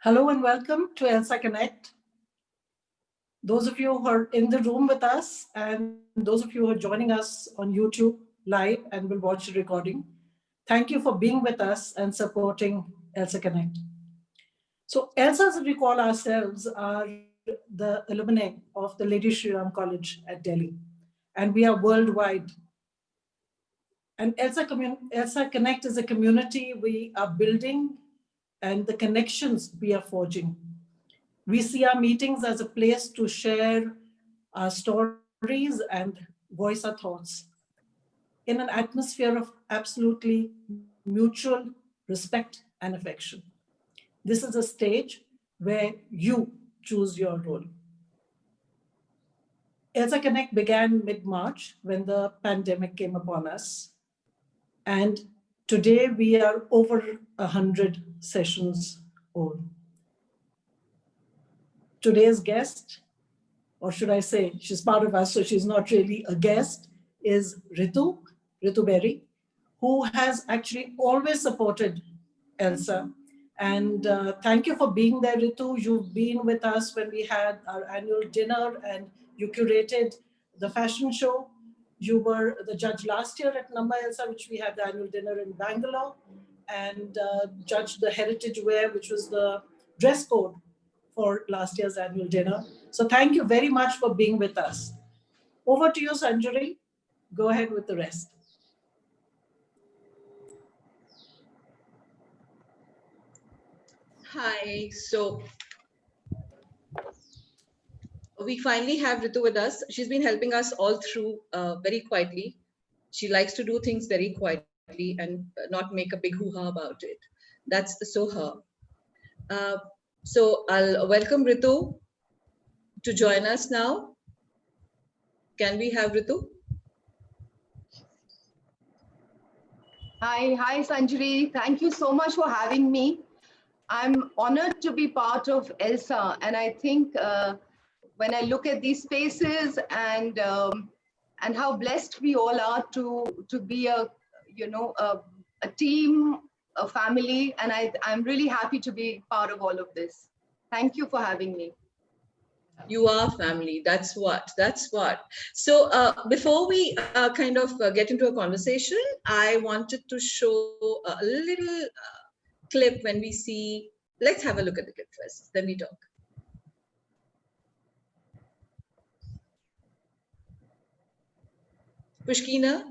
Hello and welcome to ELSAConnect. Those of you who are in the room with us and those of you who are joining us on YouTube live and will watch the recording, thank you for being with us and supporting ELSAConnect. So ELSA, as we call ourselves, are the alumni of the Lady Shri Ram College at Delhi. And we are worldwide. And ELSA Connect is a community we are building and the connections we are forging. We see our meetings as a place to share our stories and voice our thoughts in an atmosphere of absolutely mutual respect and affection. This is a stage where you choose your role. ELSA Connect began mid-March when the pandemic came upon us. And today we are over 100 sessions old. Today's guest, or should I say, she's part of us, so she's not really a guest, is Ritu Beri, who has actually always supported ELSA. And thank you for being there, Ritu. You've been with us when we had our annual dinner and you curated the fashion show. You were the judge last year at Namba ELSA, which we had the annual dinner in Bangalore, and judged the heritage wear, which was the dress code for last year's annual dinner. So thank you very much for being with us. Over to you, Sanjari. Go ahead with the rest. Hi, so we finally have Ritu with us. She's been helping us all through very quietly. She likes to do things very quietly and not make a big hoo-ha about it. That's so her. So I'll welcome Ritu to join us now. Can we have Ritu? Hi Sanjari. Thank you so much for having me. I'm honored to be part of ELSA, and I think when I look at these spaces and how blessed we all are to be a team, a family, and I'm really happy to be part of all of this. Thank you for having me. You are family. That's what. So before we kind of get into a conversation, I wanted to show a little clip when we see. Let's have a look at the clip first, then we talk. Pushkina.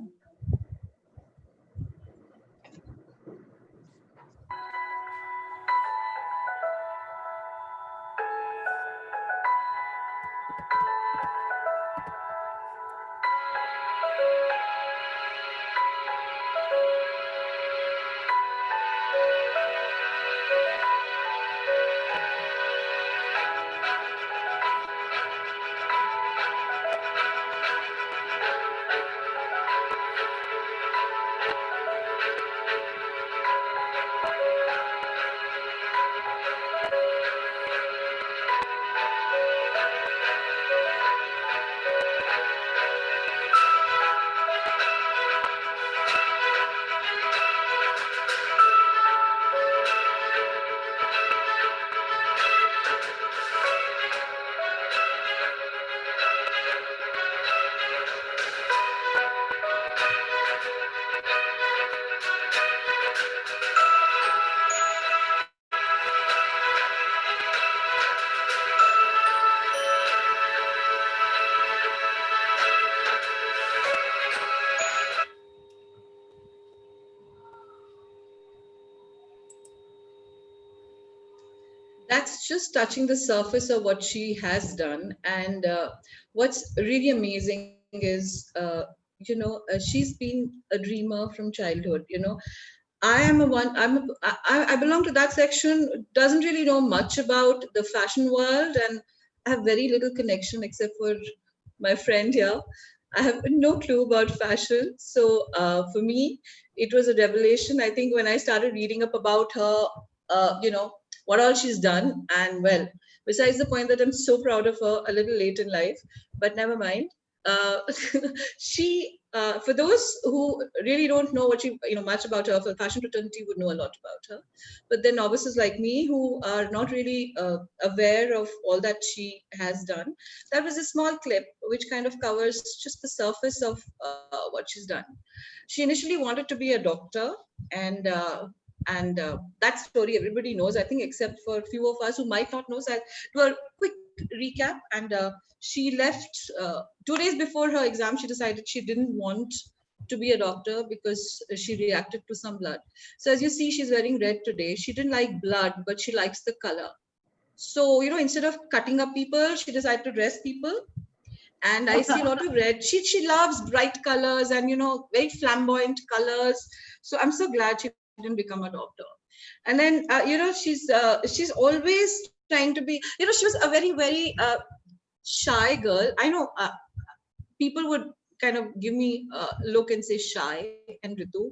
That's just touching the surface of what she has done. And what's really amazing is, she's been a dreamer from childhood. I am a one. I belong to that section. Doesn't really know much about the fashion world, and I have very little connection except for my friend here. I have no clue about fashion. So for me, it was a revelation. I think when I started reading up about her, what all she's done, and well, besides the point that I'm so proud of her a little late in life, but never mind. She for those who really don't know what much about her, for fashion fraternity would know a lot about her. But then novices like me who are not really aware of all that she has done, that was a small clip which kind of covers just the surface of what she's done. She initially wanted to be a doctor, and that story everybody knows, I think, except for a few of us who might not know. So I'll do a quick recap. And she left 2 days before her exam. She decided she didn't want to be a doctor because she reacted to some blood. So as you see, she's wearing red today. She didn't like blood, but she likes the color. So, instead of cutting up people, she decided to dress people. And I see a lot of red. She loves bright colors and, very flamboyant colors. So I'm so glad she didn't become a doctor. And then, she's always trying to be, she was a very, very shy girl. I know people would kind of give me a look and say shy and Ritu.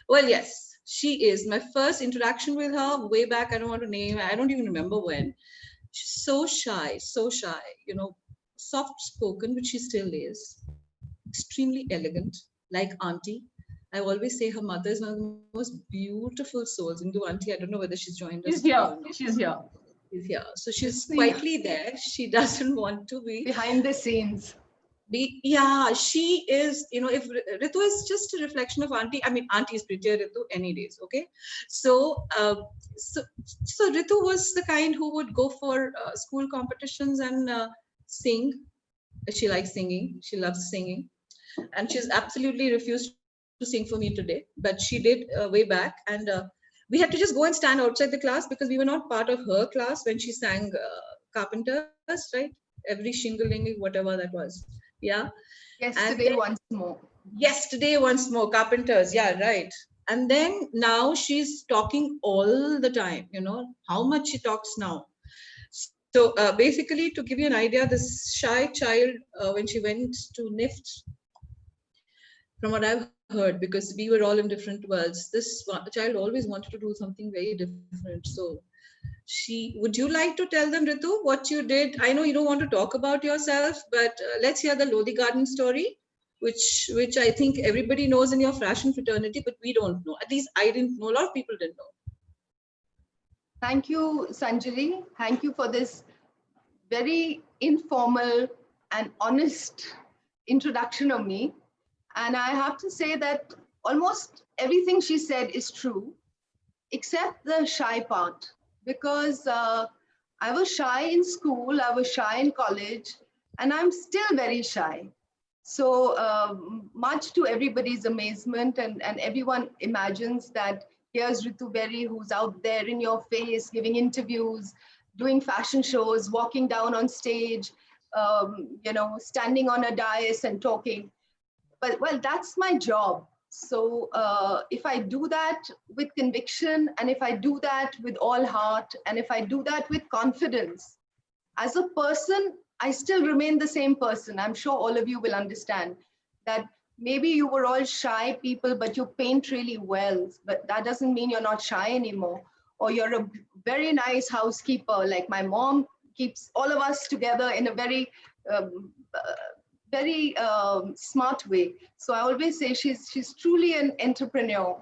Well, yes, she is. My first interaction with her way back, I don't want to name, I don't even remember when. She's so shy, soft spoken, which she still is, extremely elegant, like auntie. I always say her mother is one of the most beautiful souls. Into auntie, I don't know whether she's joined us. She's here. She's here. She's here. So she's quietly there. She doesn't want to be behind the scenes. Yeah, she is, if Ritu is just a reflection of auntie, I mean, auntie is prettier Ritu any days, okay? So, so Ritu was the kind who would go for school competitions and sing. She likes singing. She loves singing. And she's absolutely refused to sing for me today, but she did way back. And we had to just go and stand outside the class because we were not part of her class when she sang Carpenters, right? Every shingling, whatever that was. Yeah. Yesterday, then, once more. Yesterday, once more. Carpenters. Yeah, right. And then now she's talking all the time, how much she talks now. So basically, to give you an idea, this shy child, when she went to NIFT, from what I've heard, because we were all in different worlds, this child always wanted to do something very different. So would you like to tell them, Ritu, what you did? I know you don't want to talk about yourself, but let's hear the Lodi Garden story, which I think everybody knows in your fashion fraternity, but we don't know. At least I didn't know. A lot of people didn't know. Thank you, Sanjali. Thank you for this very informal and honest introduction of me. And I have to say that almost everything she said is true, except the shy part. Because I was shy in school, I was shy in college, and I'm still very shy. So much to everybody's amazement, and everyone imagines that here's Ritu Beri, who's out there in your face, giving interviews, doing fashion shows, walking down on stage, standing on a dais and talking. But well, that's my job. So if I do that with conviction, and if I do that with all heart, and if I do that with confidence, as a person, I still remain the same person. I'm sure all of you will understand that maybe you were all shy people, but you paint really well, but that doesn't mean you're not shy anymore. Or you're a very nice housekeeper, like my mom keeps all of us together in a very smart way. So I always say she's truly an entrepreneur,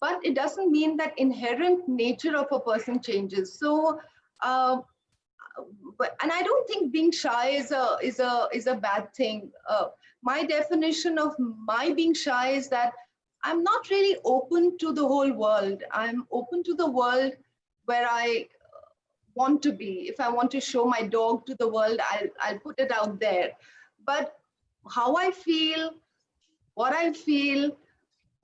but it doesn't mean that inherent nature of a person changes. So, and I don't think being shy is a bad thing. My definition of my being shy is that I'm not really open to the whole world. I'm open to the world where I want to be. If I want to show my dog to the world, I'll put it out there. But how I feel, what I feel,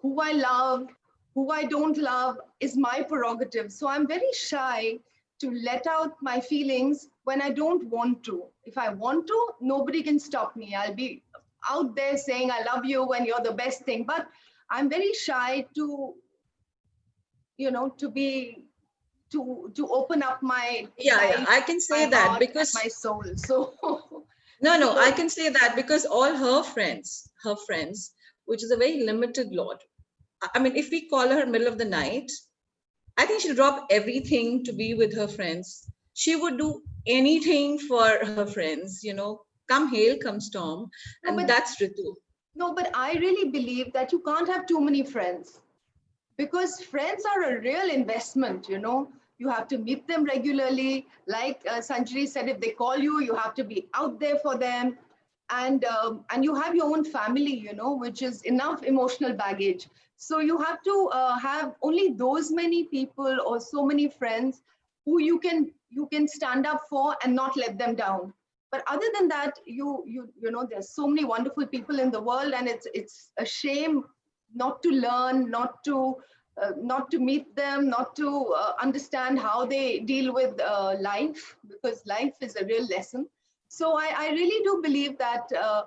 who I love, who I don't love is my prerogative. So I'm very shy to let out my feelings when I don't want to. If I want to, nobody can stop me. I'll be out there saying, I love you and you're the best thing. But I'm very shy to open up my life, I can say that because my soul. So no, I can say that because all her friends, which is a very limited lot. I mean, if we call her middle of the night, I think she'll drop everything to be with her friends. She would do anything for her friends, come hail, come storm. And that's Ritu. No, but I really believe that you can't have too many friends, because friends are a real investment. You have to meet them regularly. Like Sanjari said, if they call you, you have to be out there for them. And you have your own family, which is enough emotional baggage. So you have to have only those many people or so many friends who you can stand up for and not let them down. But other than that, there's so many wonderful people in the world, and it's a shame not to learn, not to meet them, not to understand how they deal with life, because life is a real lesson. So I really do believe that uh,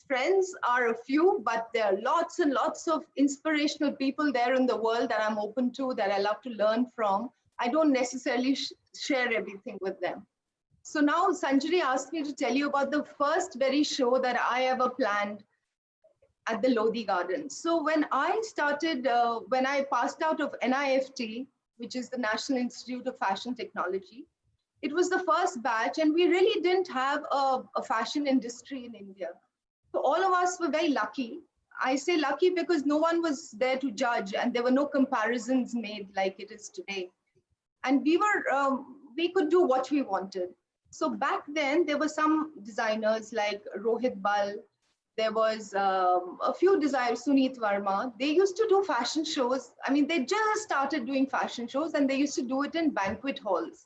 friends are a few, but there are lots and lots of inspirational people there in the world that I'm open to, that I love to learn from. I don't necessarily share everything with them. So now Sanjari asked me to tell you about the first very show that I ever planned at the Lodi Gardens. So when I passed out of NIFT, which is the National Institute of Fashion Technology, it was the first batch, and we really didn't have a fashion industry in India. So all of us were very lucky. I say lucky because no one was there to judge, and there were no comparisons made like it is today. And we could do what we wanted. So back then, there were some designers like Rohit Bal. There was a few designers, Suneet Verma. They used to do fashion shows. I mean, they just started doing fashion shows, and they used to do it in banquet halls.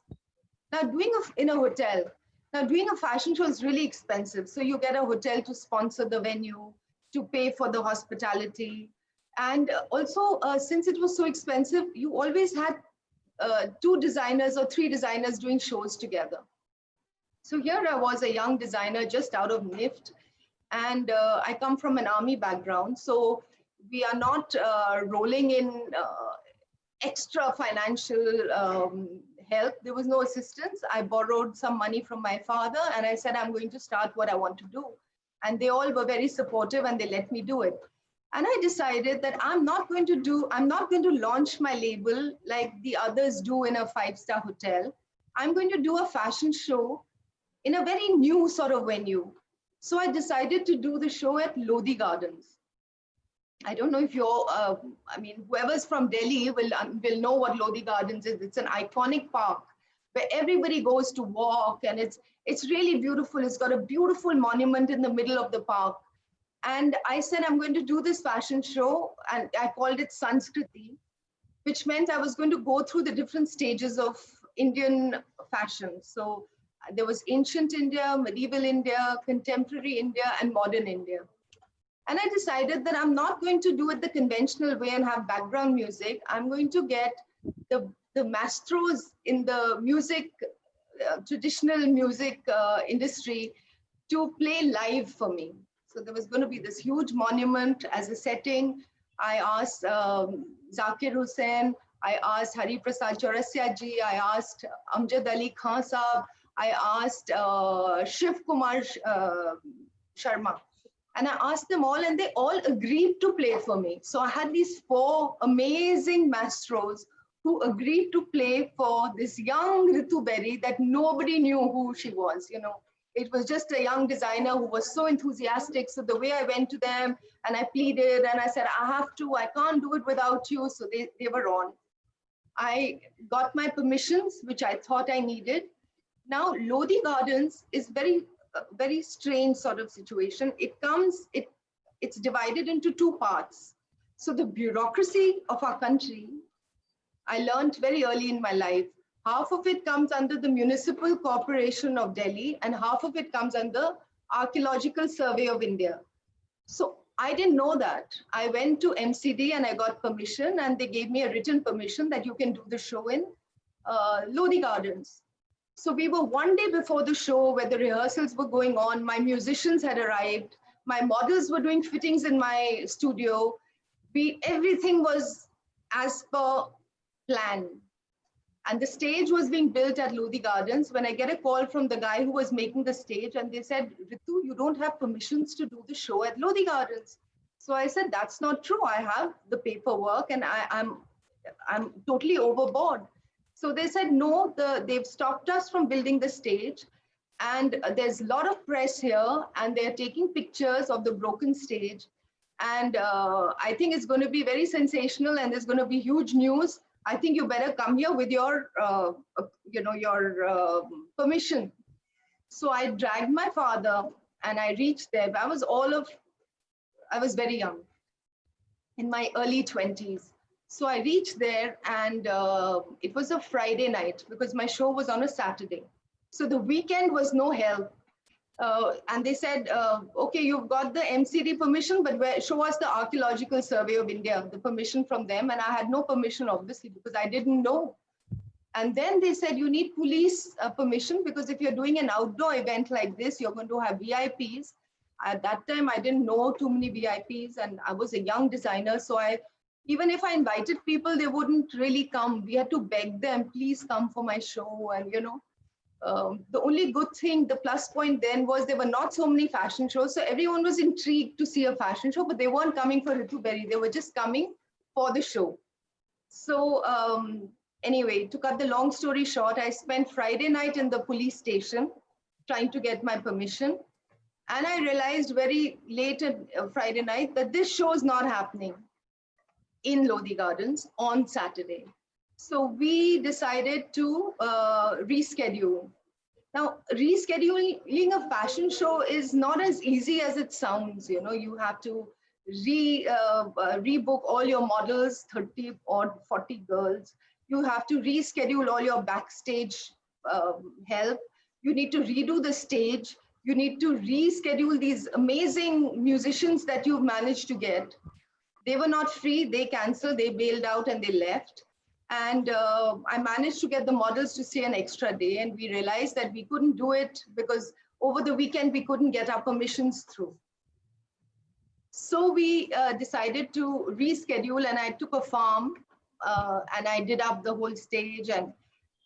Now, in a hotel. Now, doing a fashion show is really expensive. So you get a hotel to sponsor the venue, to pay for the hospitality. And also, since it was so expensive, you always had two designers or three designers doing shows together. So here I was, a young designer just out of NIFT, and I come from an army background. So we are not rolling in extra financial help. There was no assistance. I borrowed some money from my father, and I said, I'm going to start what I want to do. And they all were very supportive, and they let me do it. And I decided that I'm not going to launch my label like the others do in a five-star hotel. I'm going to do a fashion show in a very new sort of venue. So I decided to do the show at Lodi Gardens. I don't know if whoever's from Delhi will know what Lodi Gardens is. It's an iconic park where everybody goes to walk, and it's really beautiful. It's got a beautiful monument in the middle of the park. And I said, I'm going to do this fashion show, and I called it Sanskriti, which meant I was going to go through the different stages of Indian fashion. So there was ancient India, medieval India, contemporary India, and modern India. And I decided that I'm not going to do it the conventional way and have background music. I'm going to get the maestros in the music, traditional music industry to play live for me. So there was going to be this huge monument as a setting. I asked Zakir Hussain, I asked Hari Prasad Chaurasia ji, I asked Amjad Ali Khan Saab, I asked Shiv Kumar Sharma. And I asked them all, and they all agreed to play for me. So I had these four amazing maestros who agreed to play for this young Ritu Beri that nobody knew who she was. It was just a young designer who was so enthusiastic. So the way I went to them and I pleaded and I said, I can't do it without you. So they were on. I got my permissions, which I thought I needed. Now, Lodi Gardens is very strange sort of situation. It's divided into two parts. So the bureaucracy of our country, I learned very early in my life, half of it comes under the Municipal Corporation of Delhi, and half of it comes under Archaeological Survey of India. So I didn't know that. I went to MCD and I got permission, and they gave me a written permission that you can do the show in Lodi Gardens. So we were one day before the show where the rehearsals were going on. My musicians had arrived. My models were doing fittings in my studio. Everything was as per plan. And the stage was being built at Lodi Gardens when I get a call from the guy who was making the stage, and they said, Ritu, you don't have permissions to do the show at Lodi Gardens. So I said, that's not true. I have the paperwork and I'm totally overboard. So they said, no, they've stopped us from building the stage. And there's a lot of press here, and they're taking pictures of the broken stage. And I think it's going to be very sensational, and there's going to be huge news. I think you better come here with your, your permission. So I dragged my father, and I reached there. I was very young, in my early 20s. So I reached there, and it was a Friday night because my show was on a Saturday. So the weekend was no help. And they said, okay, you've got the MCD permission, but show us the Archaeological Survey of India, the permission from them. And I had no permission, obviously, because I didn't know. And then they said, you need police permission, because if you're doing an outdoor event like this, you're going to have VIPs. At that time, I didn't know too many VIPs, and I was a young designer. So even if I invited people, they wouldn't really come. We had to beg them, please come for my show. And, the only good thing, the plus point then was there were not so many fashion shows. So everyone was intrigued to see a fashion show, but they weren't coming for Ritu Beri. They were just coming for the show. So anyway, to cut the long story short, I spent Friday night in the police station trying to get my permission. And I realized very late at Friday night that this show is not happening in Lodi Gardens on Saturday. So we decided to reschedule. Now, rescheduling a fashion show is not as easy as it sounds. You have to rebook all your models, 30 or 40 girls. You have to reschedule all your backstage help. You need to redo the stage. You need to reschedule these amazing musicians that you've managed to get. They were not free, they canceled, they bailed out, and they left. And I managed to get the models to stay an extra day, and we realized that we couldn't do it because over the weekend we couldn't get our permissions through. So we decided to reschedule, and I took a farm and I did up the whole stage, and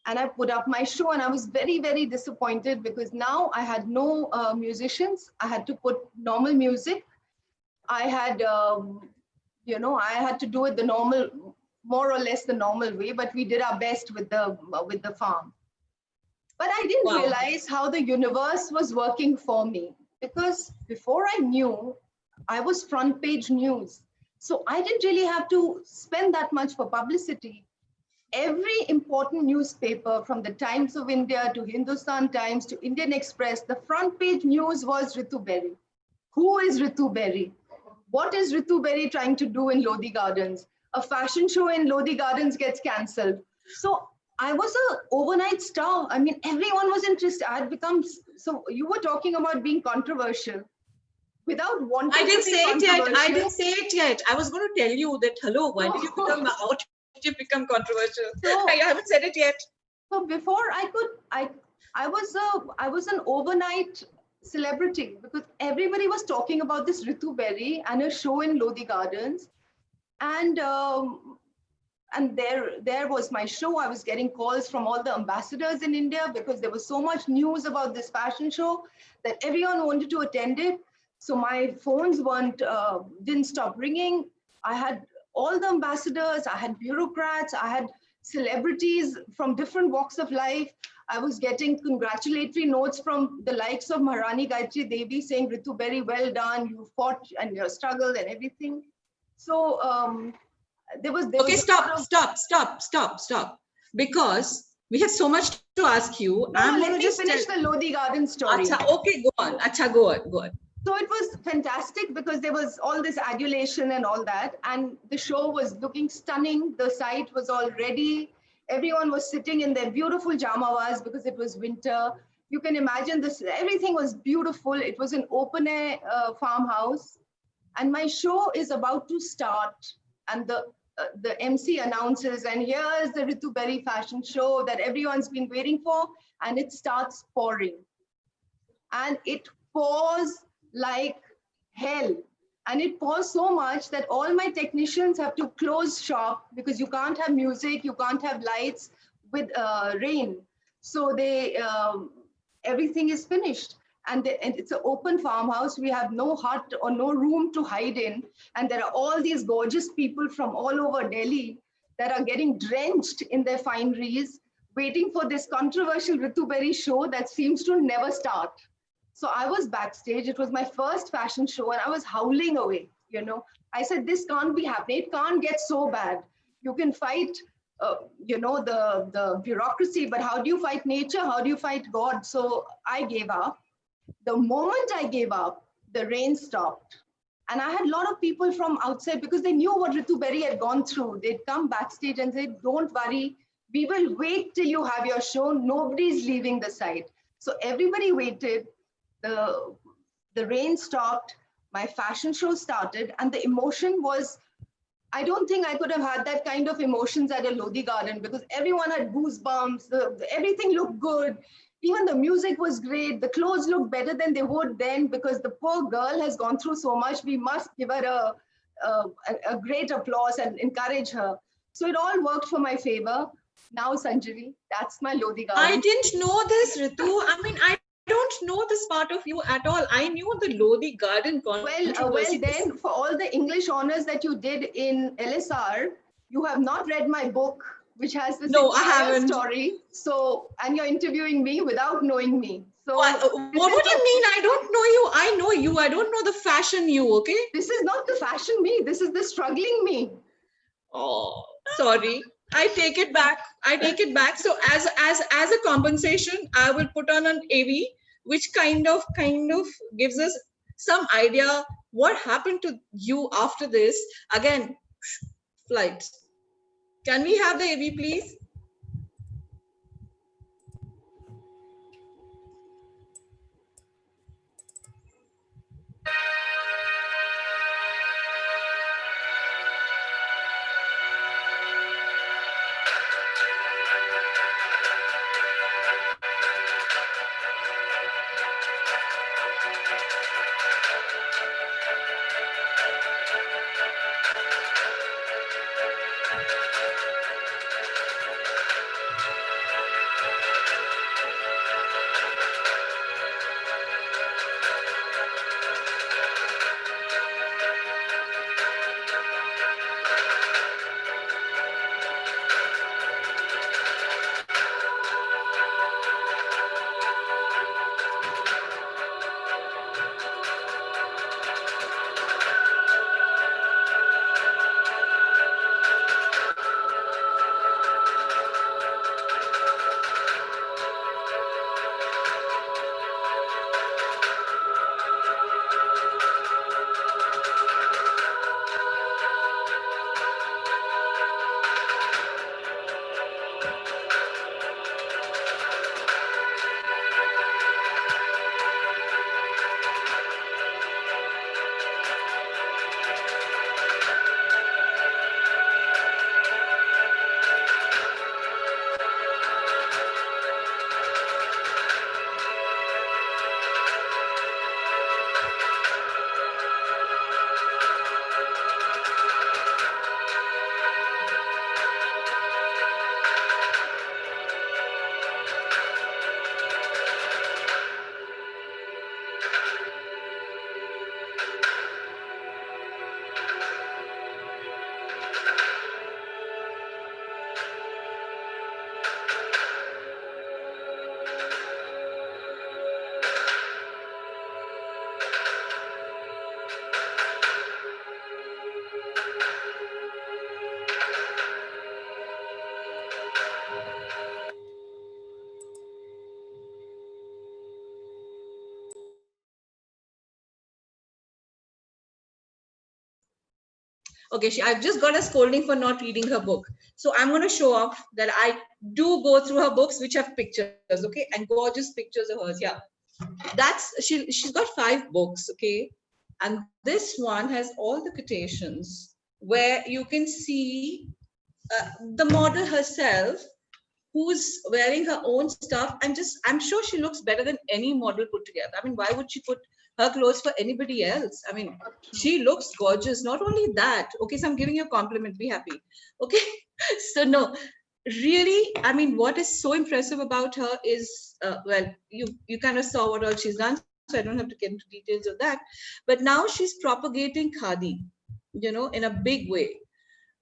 I put up my show, and I was very, very disappointed because now I had no musicians. I had to put normal music. I had, I had to do it the normal, more or less the normal way, but we did our best with the farm. But I didn't realize how the universe was working for me, because before I knew, I was front page news. So I didn't really have to spend that much for publicity. Every important newspaper, from the Times of India to Hindustan Times to Indian Express, the front page news was Ritu Beri. Who is Ritu Beri? What is Ritu Beri trying to do in Lodi Gardens? A fashion show in Lodi Gardens gets cancelled. So I was an overnight star. I mean, everyone was interested. I had become, so you were talking about being controversial. Without wanting I didn't to be say it yet. I controversial. didn't say it yet. I was going to tell you that, hello, why did you become, how did you become controversial? So, I haven't said it yet. So before I was an overnight celebrity, because everybody was talking about this Ritu Beri and a show in Lodi Gardens. And there was my show. I was getting calls from all the ambassadors in India because there was so much news about this fashion show that everyone wanted to attend it. So my phones didn't stop ringing. I had all the ambassadors, I had bureaucrats, I had celebrities from different walks of life. I was getting congratulatory notes from the likes of Maharani Gayatri Devi saying, Ritu Beri, well done, you fought and you struggled and everything. So there was Okay, stop. Because we have so much to ask you. No, I'm let going me to just finish the Lodi Garden story. Acha, okay, go on. Acha, go on. So it was fantastic because there was all this adulation and all that. And the show was looking stunning. The site was all ready. Everyone was sitting in their beautiful jamawas because it was winter. You can imagine this, everything was beautiful. It was an open air farmhouse. And my show is about to start. And the MC announces, and here's the Ritu Beri fashion show that everyone's been waiting for. And it starts pouring. And it pours like hell. And it pours so much that all my technicians have to close shop because you can't have music, you can't have lights with rain. So everything is finished. And it's an open farmhouse. We have no hut or no room to hide in. And there are all these gorgeous people from all over Delhi that are getting drenched in their fineries waiting for this controversial Ritu Beri show that seems to never start. So I was backstage. It was my first fashion show, and I was howling away. You know, I said, "This can't be happening. It can't get so bad. You can fight, the bureaucracy, but how do you fight nature? How do you fight God?" So I gave up. The moment I gave up, the rain stopped. And I had a lot of people from outside because they knew what Ritu Beri had gone through. They'd come backstage and say, "Don't worry, we will wait till you have your show. Nobody's leaving the site." So everybody waited. The rain stopped. My fashion show started, and the emotion was, I don't think I could have had that kind of emotions at a Lodi garden because everyone had goosebumps. Everything looked good. Even the music was great. The clothes looked better than they would then because the poor girl has gone through so much. We must give her a great applause and encourage her. So it all worked for my favor. Now, Sanjeevi, that's my Lodi garden. I didn't know this, Ritu. I mean, I don't know this part of you at all. I knew the Lodi garden controversy. Well, then for all the English honors that you did in LSR, you have not read my book, which has this No, I entire haven't. story. So, and you're interviewing me without knowing me. So, What do you mean? I don't know you. I know you. I don't know the fashion you, okay? This is not the fashion me. This is the struggling me. Oh, sorry. I take it back. I take it back. So as a compensation, I will put on an AV, which kind of gives us some idea what happened to you after this. Again, flight. Can we have the AV, please? Okay, I've just got a scolding for not reading her book. So I'm going to show off that I do go through her books, which have pictures, okay, and gorgeous pictures of hers. Yeah, she's got 5 books, okay, and this one has all the quotations where you can see the model herself who's wearing her own stuff, and I'm sure she looks better than any model put together. I mean, why would she put her clothes for anybody else? I mean, she looks gorgeous. Not only that, okay, so I'm giving you a compliment, be happy, okay. So no, really, I mean, what is so impressive about her is well, you kind of saw what all she's done, so I don't have to get into details of that, but now she's propagating khadi, in a big way.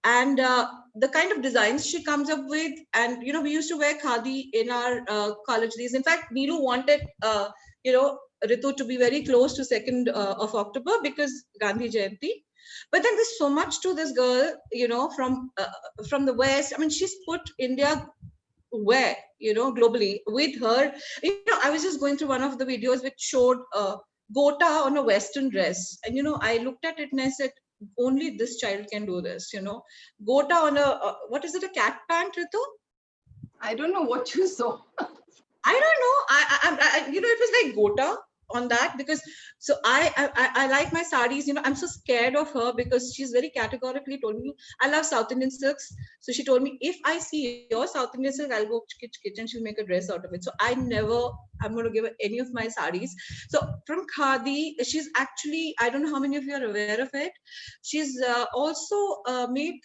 And the kind of designs she comes up with, and we used to wear khadi in our college days. In fact, Neelu wanted Ritu to be very close to 2nd of October because Gandhi Jayanti. But then there's so much to this girl, from the West. I mean, she's put India where, globally with her. I was just going through one of the videos which showed Gota on a Western dress. And, I looked at it and I said, only this child can do this, Gota on a, what is it, a cat pant, Ritu? I don't know what you saw. I don't know. It was like Gota on that, because so I like my sarees. I'm so scared of her because she's very categorically told me, I love South Indian silks. So she told me, if I see your South Indian silk, I'll go kitchen. She'll make a dress out of it. So I'm going to give her any of my sarees. So from khadi, she's actually, I don't know how many of you are aware of it. She's also made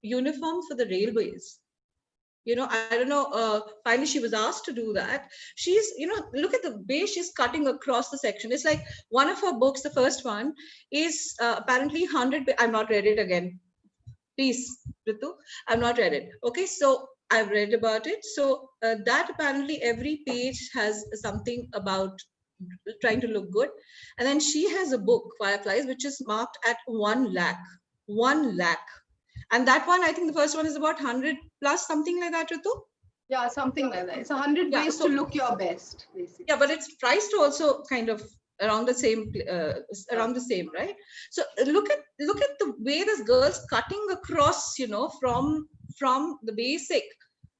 uniforms for the railways. I don't know, finally she was asked to do that. She's, look at the way she's cutting across the section. It's like one of her books, the first one, is apparently 100, I'm not read it again. Please, Ritu, I've not read it. Okay, so I've read about it. So that apparently every page has something about trying to look good. And then she has a book, Fireflies, which is marked at 1 lakh. 1 lakh. And that one, I think the first one is about 100 plus, something like that, Ritu? Yeah, something like that. It's 100 ways to look your best, basically. Yeah, but it's priced also kind of around the same, right? So look at the way this girl's cutting across, from the basic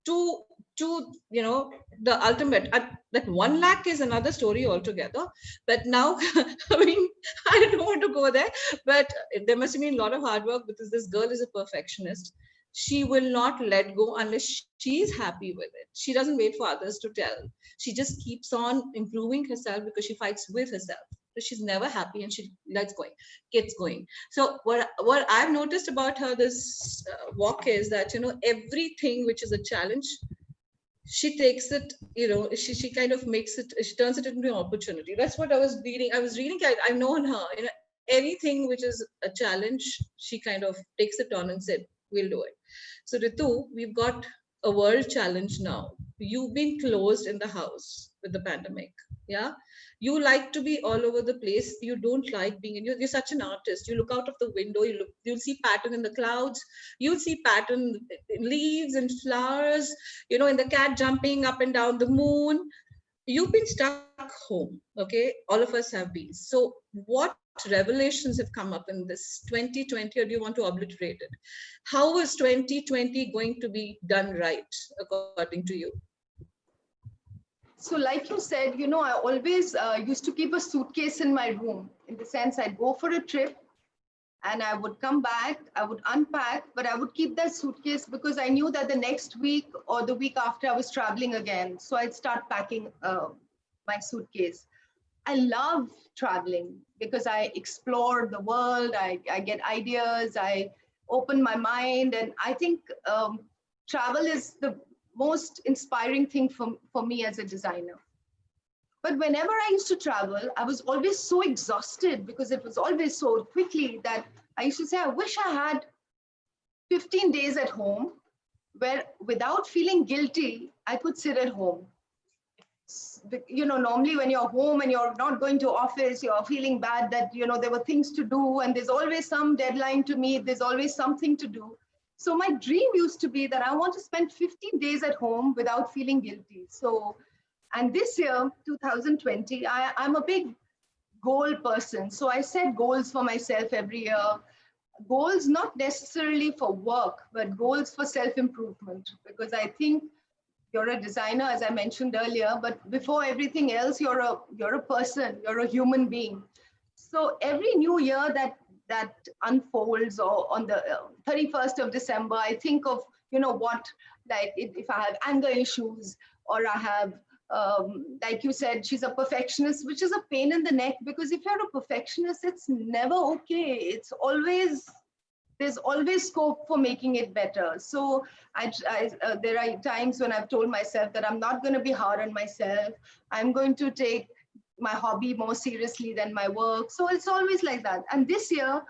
to the ultimate. That 1 lakh is another story altogether. But now, I mean, I don't want to go there, but there must have been a lot of hard work, because this girl is a perfectionist. She will not let go unless she's happy with it. She doesn't wait for others to tell. She just keeps on improving herself because she fights with herself. So she's never happy, and she gets going. So what I've noticed about her this walk is that, everything which is a challenge, she takes it, she kind of makes it, she turns it into an opportunity. That's what I was reading. I've known her, anything which is a challenge, she kind of takes it on and said, we'll do it. So Ritu, we've got a world challenge now. You've been closed in the house with the pandemic. Yeah. You like to be all over the place. You don't like being in, you're such an artist. You look out of the window, you'll see pattern in the clouds. You'll see pattern in leaves and flowers, in the cat jumping up and down the moon. You've been stuck home. Okay. All of us have been. So what revelations have come up in this 2020, or do you want to obliterate it? How is 2020 going to be done right, according to you? So like you said, I always used to keep a suitcase in my room, in the sense I'd go for a trip and I would come back, I would unpack, but I would keep that suitcase because I knew that the next week or the week after I was traveling again. So I'd start packing my suitcase. I love traveling because I explore the world, I get ideas, I open my mind. And I think travel is the most inspiring thing for me as a designer. But whenever I used to travel, I was always so exhausted because it was always so quickly that I used to say, I wish I had 15 days at home where without feeling guilty, I could sit at home. Normally when you're home and you're not going to office, you're feeling bad that, there were things to do and there's always some deadline to meet, there's always something to do. So my dream used to be that I want to spend 15 days at home without feeling guilty. So, and this year, 2020, I'm a big goal person. So I set goals for myself every year. Goals not necessarily for work, but goals for self-improvement. Because I think you're a designer, as I mentioned earlier, but before everything else, you're a person, you're a human being. So every new year that unfolds, or on the 31st of December, I think of, what, like if I have anger issues, or I have, like you said, she's a perfectionist, which is a pain in the neck, because if you're a perfectionist, it's never okay. There's always scope for making it better. So there are times when I've told myself that I'm not going to be hard on myself. I'm going to take my hobby more seriously than my work. So it's always like that. And this year,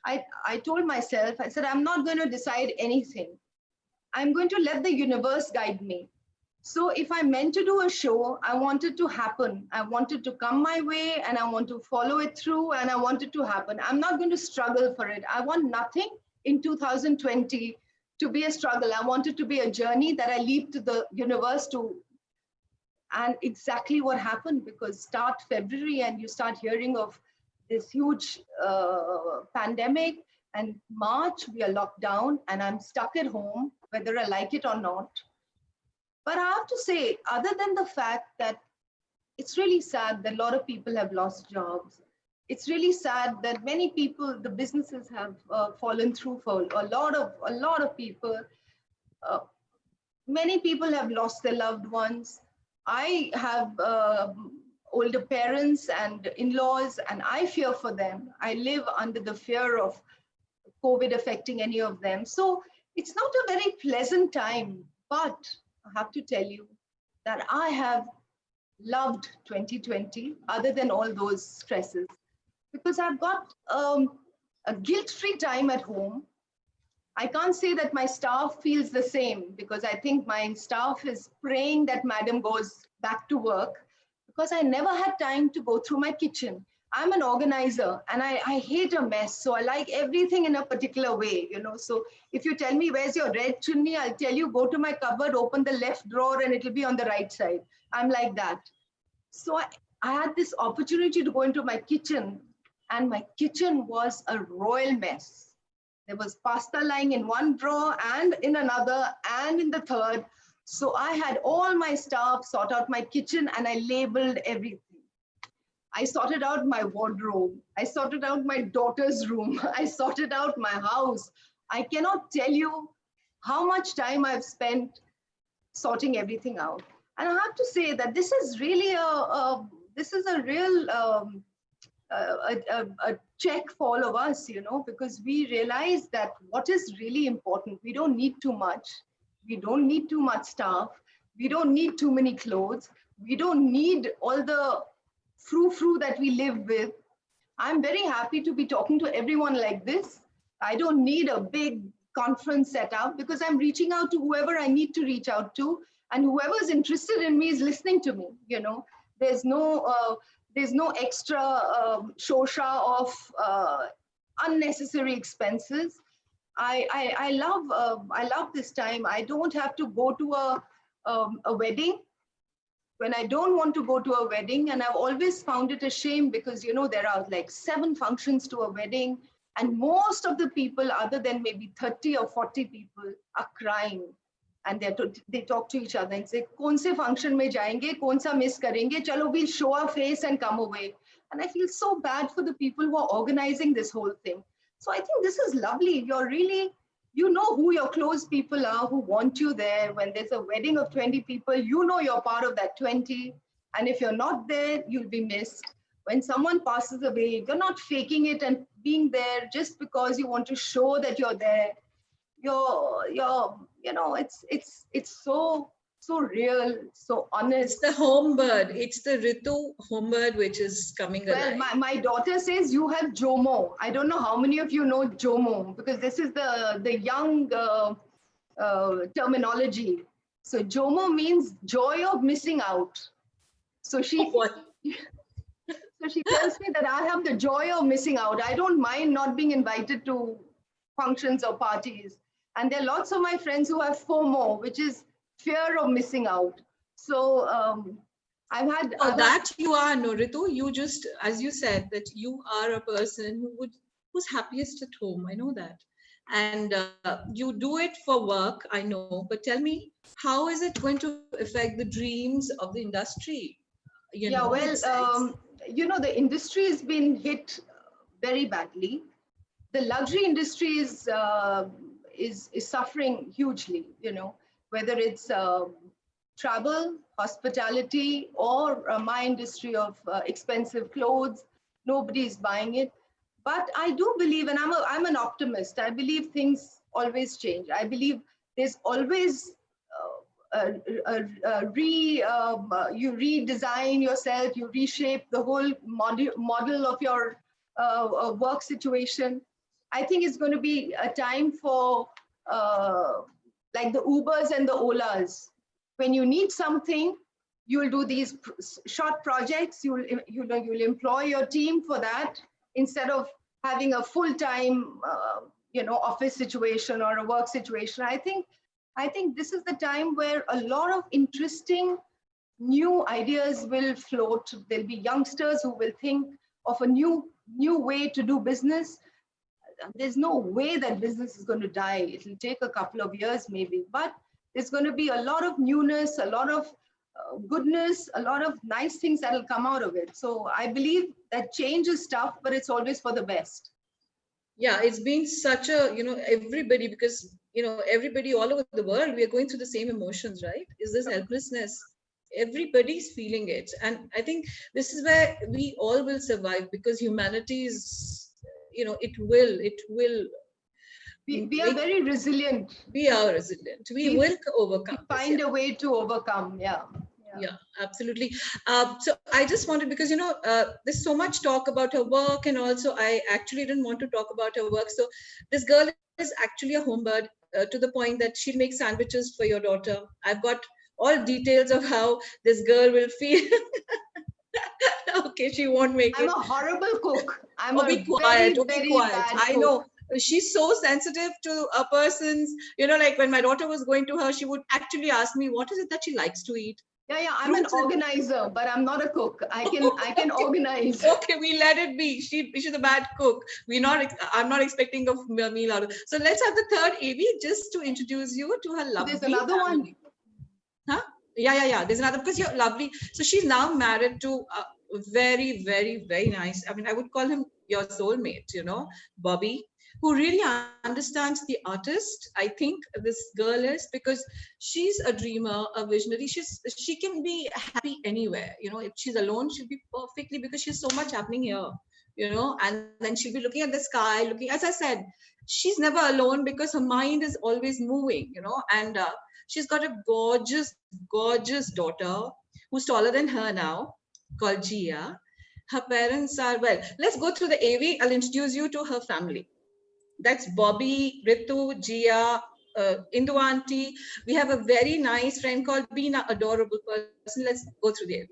I told myself, I said, I'm not going to decide anything. I'm going to let the universe guide me. So if I meant to do a show, I want it to happen. I want it to come my way and I want to follow it through and I want it to happen. I'm not going to struggle for it. I want nothing in 2020 to be a struggle. I want it to be a journey that I leave to the universe to. And exactly what happened, because start February and you start hearing of this huge pandemic, and March we are locked down and I'm stuck at home, whether I like it or not. But I have to say, other than the fact that it's really sad that a lot of people have lost jobs, it's really sad that many people, the businesses have fallen through for a lot of people. Uh, Many people have lost their loved ones. I have older parents and in-laws, and I fear for them. I live under the fear of COVID affecting any of them. So it's not a very pleasant time, but I have to tell you that I have loved 2020, other than all those stresses, because I've got a guilt-free time at home. I can't say that my staff feels the same, because I think my staff is praying that madam goes back to work, because I never had time to go through my kitchen. I'm an organizer and I hate a mess. So I like everything in a particular way, you know. So if you tell me, where's your red chutney? I'll tell you, go to my cupboard, open the left drawer and it'll be on the right side. I'm like that. So I had this opportunity to go into my kitchen, and my kitchen was a royal mess. There was pasta lying in one drawer and in another and in the third. So I had all my staff sort out my kitchen and I labeled everything. I sorted out my wardrobe. I sorted out my daughter's room. I sorted out my house. I cannot tell you how much time I've spent sorting everything out. And I have to say that this is really this is a real a check for all of us, you know, because we realize that what is really important, we don't need too much. We don't need too much staff. We don't need too many clothes. We don't need all the frou-frou that we live with. I'm very happy to be talking to everyone like this. I don't need a big conference set up, because I'm reaching out to whoever I need to reach out to, and whoever is interested in me is listening to me, you know. There's no extra shosha of unnecessary expenses. I love this time. I don't have to go to a wedding when I don't want to go to a wedding. And I've always found it a shame, because, you know, there are like 7 functions to a wedding, and most of the people, other than maybe 30 or 40 people, are crying. And they talk to each other and say, "Kaun se function mein jayenge, kaun sa miss karenge, chalo we'll show our face and come away." And I feel so bad for the people who are organizing this whole thing. So I think this is lovely. You're really, you know who your close people are, who want you there. When there's a wedding of 20 people, you know you're part of that 20. And if you're not there, you'll be missed. When someone passes away, you're not faking it and being there just because you want to show that you're there. You're you know, it's so real, so honest. It's the home bird. It's the Ritu home bird which is coming Well, alive. my daughter says you have JOMO. I don't know how many of you know JOMO, because this is the young terminology. So JOMO means joy of missing out. So What? so she tells me that I have the joy of missing out. I don't mind not being invited to functions or parties. And there are lots of my friends who have FOMO, which is fear of missing out. So I've had Oh, that you are, no, Ritu. You just, as you said, that you are a person who's happiest at home. I know that. And you do it for work, I know. But tell me, how is it going to affect the dreams of the industry? You Yeah, know, well, you know, the industry has been hit very badly. The luxury industry is suffering hugely, you know, whether it's travel, hospitality, or my industry of expensive clothes. Nobody's buying it. But I do believe, and I'm an optimist. I believe things always change. I believe there's always you redesign yourself, you reshape the whole model of your work situation. I think it's going to be a time for like the Ubers and the Olas. When you need something, you'll do these short projects. You'll employ your team for that instead of having a full-time office situation or a work situation. I think this is the time where a lot of interesting new ideas will float. There'll be youngsters who will think of a new way to do business. There's no way that business is going to die. It'll take a couple of years maybe, but there's going to be a lot of newness, a lot of goodness, a lot of nice things that will come out of it. So I believe that change is tough, but it's always for the best. Yeah, it's been such a, everybody, because, everybody all over the world, we are going through the same emotions, right? Is this helplessness? Everybody's feeling it. And I think this is where we all will survive, because humanity is, it will We are very resilient. we are resilient. We will overcome We this, find yeah. a way to overcome. Yeah. Yeah, absolutely. So I just wanted, because there's so much talk about her work, and also I actually didn't want to talk about her work. So this girl is actually a homebird, to the point that she'll make sandwiches for your daughter. I've got all details of how this girl will feel. Okay, she won't make I'm it. a horrible cook. I'm Oh, a be quiet. very, Oh, be very quiet. bad I cook. know. She's so sensitive to a person's, like when my daughter was going to her, she would actually ask me, what is it that she likes to eat? Yeah, I'm an Fruits and- organizer, but I'm not a cook. I can organize. Okay, we let it be. She's a bad cook. I'm not expecting a meal out of. So let's have the third AV, just to introduce you to her lovely There's another family. Huh? Yeah. There's another, because you're lovely. So she's now married to a very, very, very nice. I mean, I would call him your soulmate, Bobby, who really understands the artist. I think this girl is, because she's a dreamer, a visionary. She can be happy anywhere. If she's alone, she'll be perfectly, because she's so much happening here. And then she'll be looking at the sky, looking. As I said, she's never alone, because her mind is always moving. And she's got a gorgeous, gorgeous daughter who's taller than her now, called Gia. Her parents are, well, let's go through the AV. I'll introduce you to her family. That's Bobby, Ritu, Gia, Indu auntie. We have a very nice friend called Beena, adorable person. Let's go through the AV.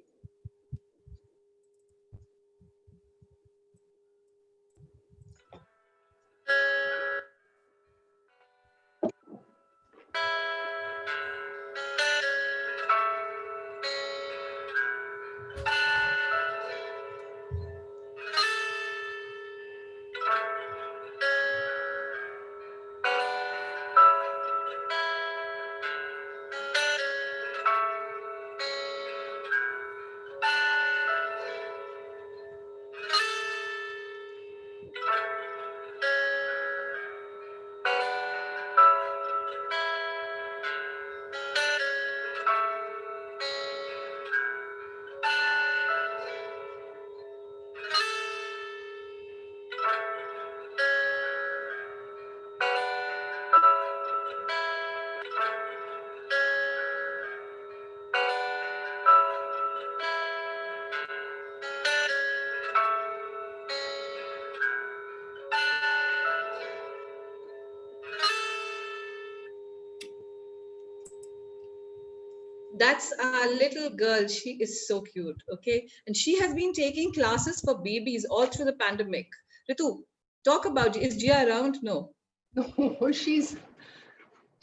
That's our little girl. She is so cute. Okay. And she has been taking classes for babies all through the pandemic. Ritu, talk about, is Gia around? No. No, she's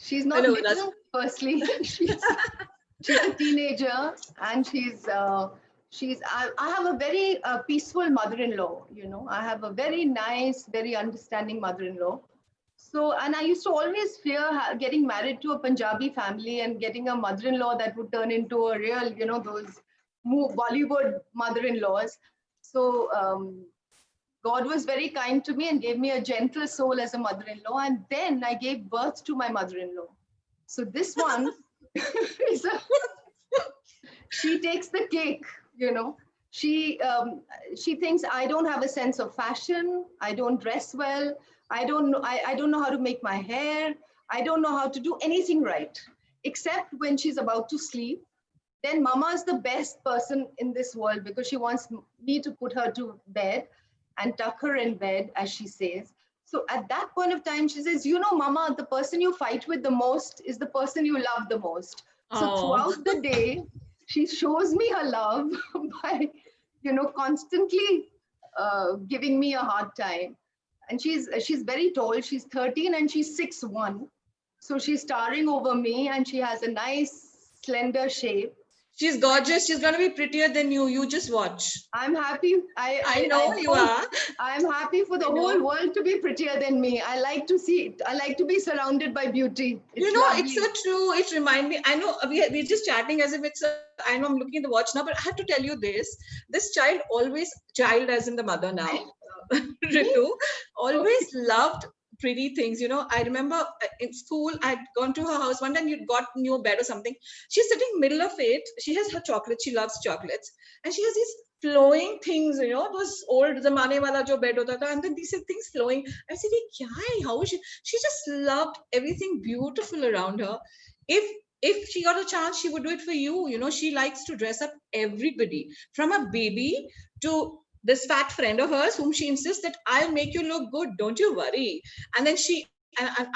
not Hello, little. Firstly, she's a teenager, and I have a very peaceful mother-in-law. I have a very nice, very understanding mother-in-law. So, and I used to always fear getting married to a Punjabi family and getting a mother-in-law that would turn into a real, those Bollywood mother-in-laws. So God was very kind to me and gave me a gentle soul as a mother-in-law. And then I gave birth to my mother-in-law. So this one is she takes the cake, She thinks I don't have a sense of fashion. I don't dress well. I don't know how to make my hair. I don't know how to do anything right, except when she's about to sleep. Then Mama is the best person in this world, because she wants me to put her to bed and tuck her in bed, as she says. So at that point of time, she says, you know, Mama, the person you fight with the most is the person you love the most. So Oh. throughout the day, she shows me her love by, constantly giving me a hard time. And she's very tall. She's 13 and she's 6'1". So she's towering over me and she has a nice slender shape. She's gorgeous. She's gonna be prettier than you. You just watch. I'm happy. I know you hope- are. I'm happy for the whole world to be prettier than me. I like to see. I like to be surrounded by beauty. It's so true. It reminds me. I know we're just chatting as if it's. I know I'm looking at the watch now, but I have to tell you this. This child as in the mother now, Ritu, always loved pretty things. I remember in school, I'd gone to her house one time. You'd got new bed or something. She's sitting middle of it. She has her chocolates. She loves chocolates, and she has these flowing things, those old zamane wala jo bed hota tha, and then these things flowing. I said, "Ye kya hai? How is she?" She just loved everything beautiful around her. If she got a chance, she would do it for you. She likes to dress up everybody, from a baby to this fat friend of hers, whom she insists that I'll make you look good. Don't you worry. And then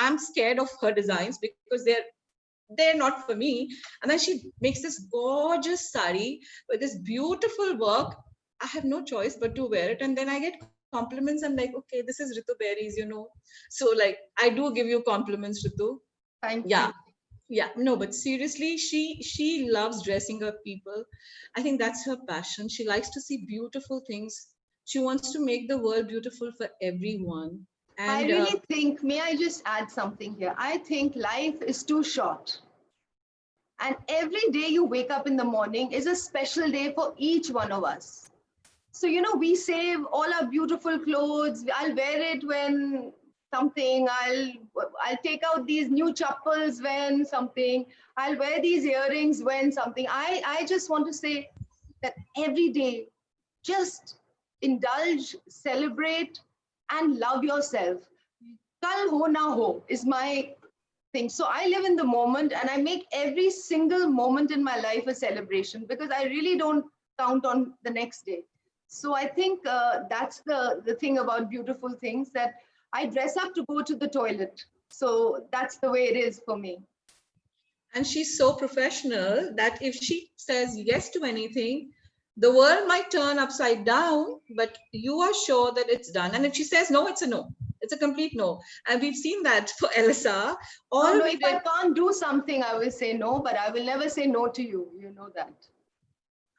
I'm scared of her designs because they're not for me. And then she makes this gorgeous sari with this beautiful work. I have no choice but to wear it. And then I get compliments. I'm like, okay, this is Ritu Beri's, So like, I do give you compliments, Ritu. Thank Yeah. you. Yeah, no, but seriously, she loves dressing up people. I think that's her passion. She likes to see beautiful things. She wants to make the world beautiful for everyone. I And really think, may I just add something here? I think life is too short. And every day you wake up in the morning is a special day for each one of us. So, we save all our beautiful clothes. I'll wear it when something. I'll take out these new chappals when something. I'll wear these earrings when something. I just want to say that every day, just indulge, celebrate, and love yourself. Kal ho na ho is my thing. So I live in the moment and I make every single moment in my life a celebration because I really don't count on the next day. So I think that's the thing about beautiful things, that I dress up to go to the toilet. So that's the way it is for me. And she's so professional that if she says yes to anything, the world might turn upside down, but you are sure that it's done. And if she says no, it's a no. It's a complete no. And we've seen that for Elsa. If I can't do something, I will say no, but I will never say no to you. You know that.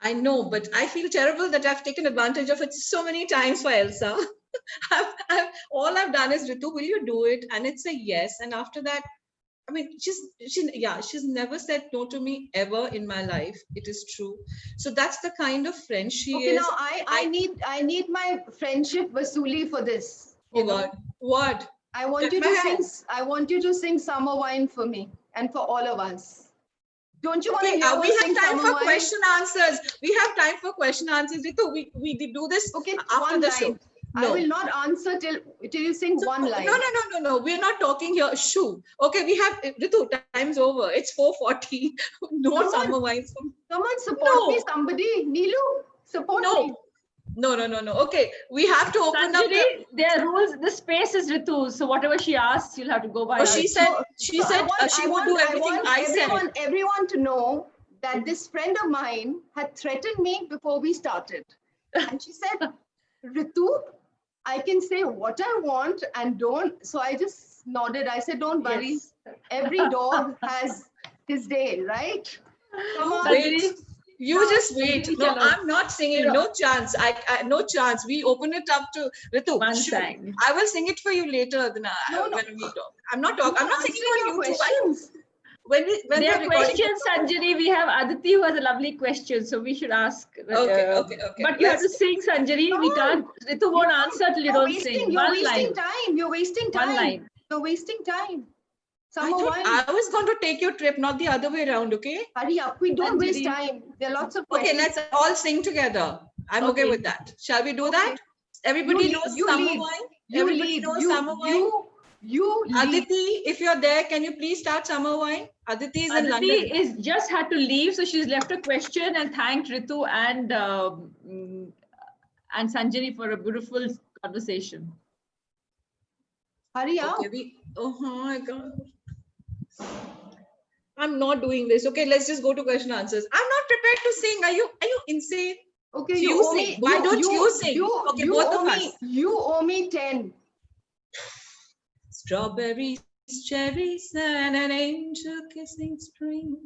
I know, but I feel terrible that I've taken advantage of it so many times for Elsa. All I've done is, Ritu, will you do it? And it's a yes. And after that, I mean, she's never said no to me ever in my life. It is true. So that's the kind of friend she is. Now I need my friendship vasuli for this. Oh God, what? I want you to sing Summer Wine for me and for all of us. Don't you want to hear we have time for question answers. We have time for question answers. Ritu, we do this after the show. No. I will not answer till you sing one line. No. We're not talking here. Shoo. Okay, we have Ritu. Time's over. It's 4:40. No summer wines. Come on, support me, somebody. Neelu, support me. No. Okay, we have to open up. There are rules. The space is Ritu, so whatever she asks, you'll have to go by. Oh, she said she would do everything I said. Everyone to know that this friend of mine had threatened me before we started, and she said, "Ritu, I can say what I want and don't." So I just nodded. I said, "Don't worry. Yes. Every dog has his day, right?" Come on. Wait. You just wait. No, I'm not singing. No chance. I no chance. We open it up to Ritu. I will sing it for you later. When we talk. I'm not talking. I'm not singing on YouTube. Questions. When there are questions, Sanjani, we have Aditi who has a lovely question, so we should ask. Okay. But you have to sing, Sanjani. We can't. Ritu won't answer till you don't sing. You're wasting time. You're wasting time. One line. You're wasting time. I was going to take your trip, not the other way around, okay? Hurry up. We don't waste time. There are lots of questions. Okay, let's all sing together. I'm okay with that. Shall we do that? Everybody knows summer wine? Everybody knows summer wine? You Aditi, if you're there, can you please start summer wine? Aditi is in London. Aditi is just had to leave, so she's left a question and thanked Ritu and Sanjani for a beautiful conversation. Hurry up. Okay, I can't. I'm not doing this. Okay, let's just go to question answers. I'm not prepared to sing. Are you insane? Okay, So you you owe sing. me. Why don't you sing? Okay, You both owe of me. us. You owe me 10. Strawberries, cherries, and an angel kissing spring.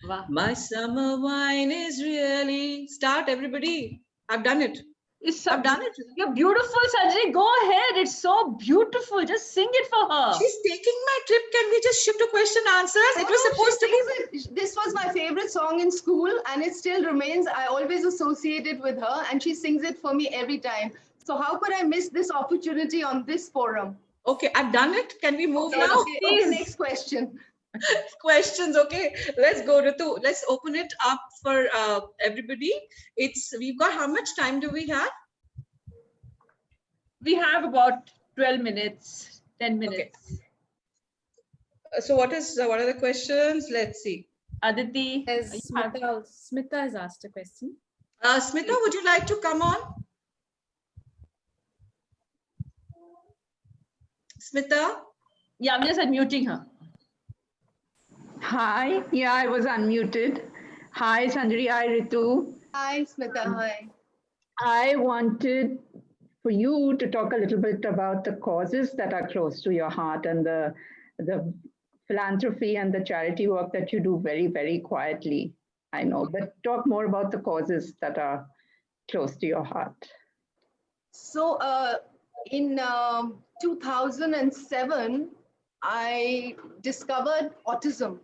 Wow. My summer wine is really. Start, everybody. I've done it. It's so, I've done it. You're beautiful, Sanjay. Go ahead. It's so beautiful. Just sing it for her. She's taking my trip. Can we just shift to question answers? It was supposed to be. This was my favorite song in school, and it still remains. I always associate it with her, and she sings it for me every time. So how could I miss this opportunity on this forum? Okay, I've done it. Can we move now? Okay, next question. Questions. Okay, let's go, Ritu. Let's open it up for everybody. We've got, how much time do we have? We have about 12 minutes, 10 minutes. Okay. So what are the questions? Let's see. Aditi, Smita has asked a question. Smita, would you like to come on? Smita? yeah, I'm just unmuting her. Hi, yeah, I was unmuted. Hi, Sanjari, hi, Ritu. Hi, Smita. Hi. I wanted for you to talk a little bit about the causes that are close to your heart and the philanthropy and the charity work that you do very, very quietly. I know, but talk more about the causes that are close to your heart. So in 2007, I discovered autism.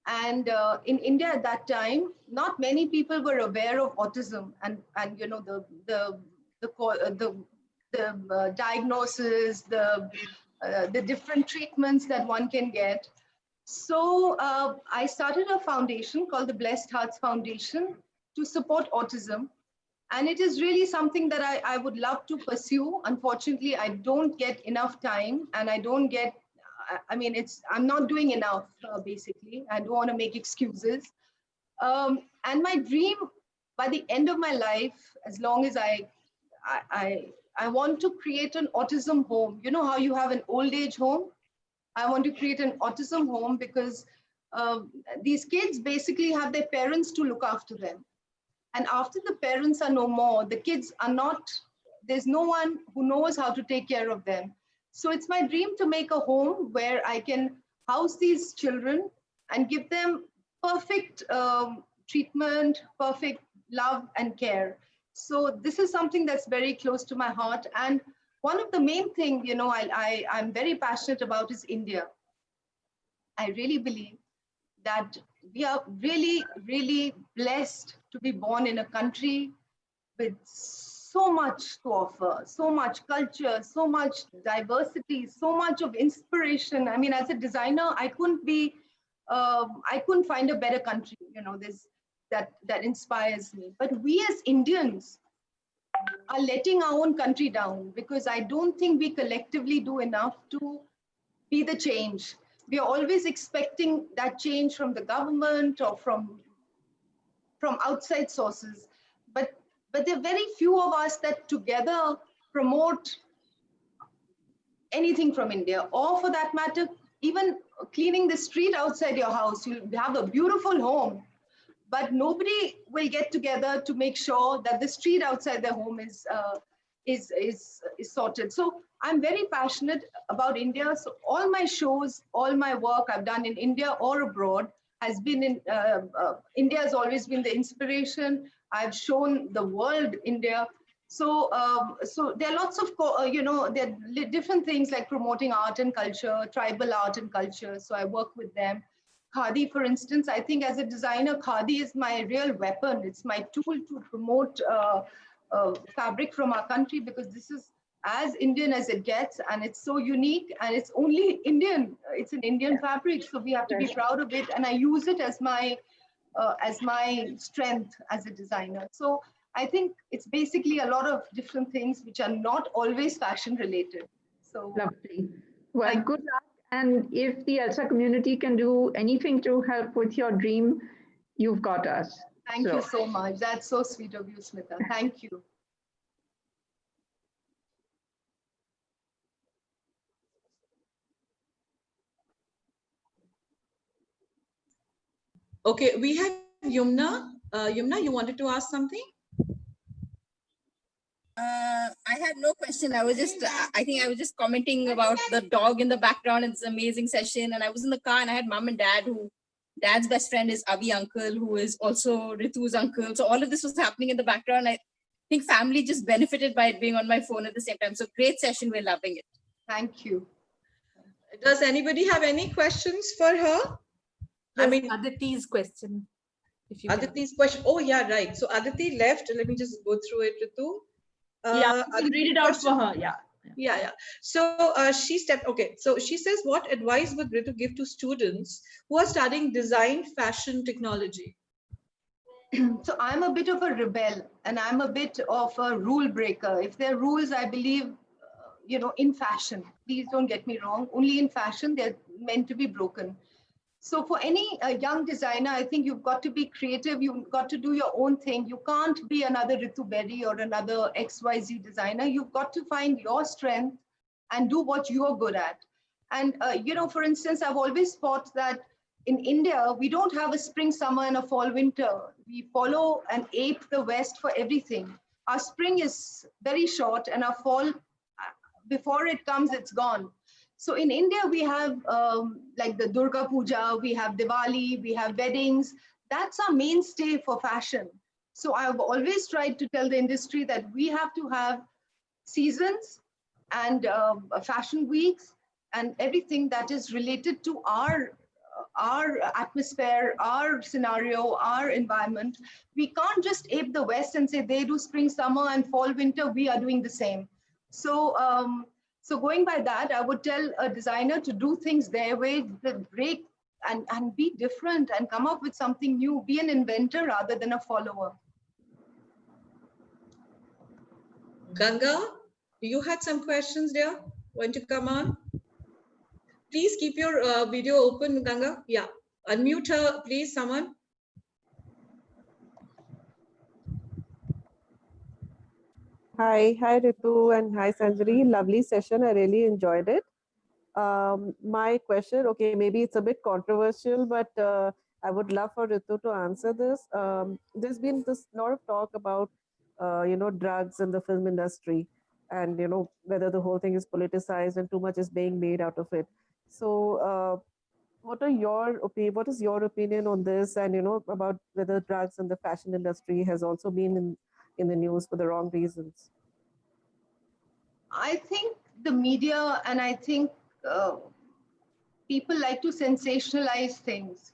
And in India at that time, not many people were aware of autism and you know the diagnosis, the different treatments that one can get. So I started a foundation called the Blessed Hearts Foundation to support autism. And it is really something that I would love to pursue. Unfortunately, I don't get enough time, and I don't get, I mean, I'm not doing enough, basically. I don't want to make excuses. And my dream by the end of my life, as long as I want to create an autism home. You know how you have an old age home? I want to create an autism home because these kids basically have their parents to look after them. And after the parents are no more, the kids are not, there's no one who knows how to take care of them. So it's my dream to make a home where I can house these children and give them perfect treatment, perfect love and care. So this is something that's very close to my heart. And one of the main things, you know, I'm very passionate about is India. I really believe that we are really, really blessed to be born in a country with so much to offer, so much culture, so much diversity, so much of inspiration. I mean, as a designer, I couldn't find a better country, you know, that inspires me. But we as Indians are letting our own country down because I don't think we collectively do enough to be the change. We are always expecting that change from the government or from outside sources, but there are very few of us that together promote anything from India, or for that matter, even cleaning the street outside your house. You have a beautiful home, but nobody will get together to make sure that the street outside their home is sorted. So I'm very passionate about India. So all my shows, all my work I've done in India or abroad has been in, India has always been the inspiration. I've shown the world India. So, so there are lots of, you know, there are different things like promoting art and culture, tribal art and culture. So I work with them. Khadi, for instance, I think as a designer, Khadi is my real weapon. It's my tool to promote fabric from our country, because this is as Indian as it gets, and it's so unique, and it's only Indian. It's an Indian fabric, so we have to be proud of it. And I use it as my strength as a designer. So I think it's basically a lot of different things which are not always fashion related. So lovely. Well, good luck. And if the ELSA community can do anything to help with your dream, you've got us. Thank you so much. That's so sweet of you, Smita. Thank you. Okay, we have Yumna. Yumna, you wanted to ask something? I had no question. I was just, I think I was just commenting about the dog in the background. It's an amazing session. And I was in the car and I had mom and dad dad's best friend is Avi uncle, who is also Ritu's uncle. So all of this was happening in the background. I think family just benefited by it being on my phone at the same time. So great session. We're loving it. Thank you. Does anybody have any questions for her? I mean, Aditi's question. If you can. Aditi's question. Oh, yeah, right. So Aditi left. Let me just go through it, Ritu. Yeah, you can read it out for her. Yeah. Yeah. So she stepped. Okay. So she says, what advice would Ritu give to students who are studying design, fashion, technology? So I'm a bit of a rebel and I'm a bit of a rule breaker. If there are rules, I believe, in fashion, please don't get me wrong, only in fashion, they're meant to be broken. So for any young designer, I think you've got to be creative. You've got to do your own thing. You can't be another Ritu Beri or another XYZ designer. You've got to find your strength and do what you're good at. And, for instance, I've always thought that in India, we don't have a spring, summer, and a fall, winter. We follow and ape the West for everything. Our spring is very short and our fall, before it comes, it's gone. So in India, we have like the Durga Puja, we have Diwali, we have weddings. That's our mainstay for fashion. So I've always tried to tell the industry that we have to have seasons and fashion weeks and everything that is related to our atmosphere, our scenario, our environment. We can't just ape the West and say they do spring, summer, and fall, winter. We are doing the same. So going by that, I would tell a designer to do things their way, break and be different and come up with something new. Be an inventor rather than a follower. Ganga, you had some questions there. Want to come on? Please keep your video open, Ganga. Yeah, unmute her, please, someone. Hi Ritu and hi Sanjari. Lovely session. I really enjoyed it. My question, okay, maybe it's a bit controversial, but I would love for Ritu to answer this. There's been this lot of talk about, drugs in the film industry and, whether the whole thing is politicized and too much is being made out of it. So what is your opinion on this and, about whether drugs in the fashion industry has also been in the news for the wrong reasons? I think the media and I think people like to sensationalize things.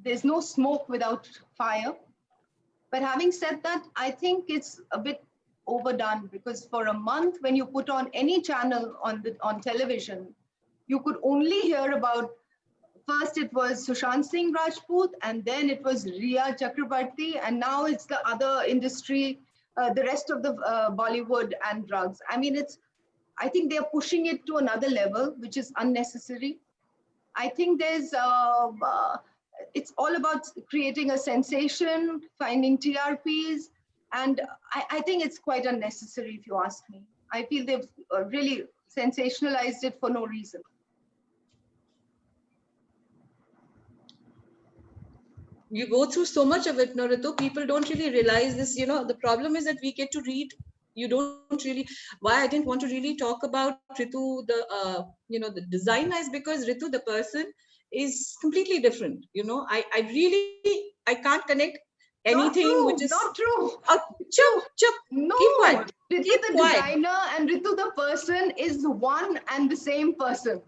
There's no smoke without fire. But having said that, I think it's a bit overdone because for a month, when you put on any channel on television, you could only hear about. First, it was Sushant Singh Rajput, and then it was Riya Chakrabarti, and now it's the other industry, the rest of the Bollywood and drugs. I mean, I think they're pushing it to another level, which is unnecessary. I think it's all about creating a sensation, finding TRPs, and I think it's quite unnecessary, if you ask me. I feel they've really sensationalized it for no reason. You go through so much of it, no, Ritu. People don't really realize this. The problem is that we get to read. You don't really. Why I didn't want to really talk about Ritu, the designer, is because Ritu, the person, is completely different. I can't connect anything which is not true. Chup. No, keep quiet. Ritu Keep the quiet. designer and Ritu the person is one and the same person.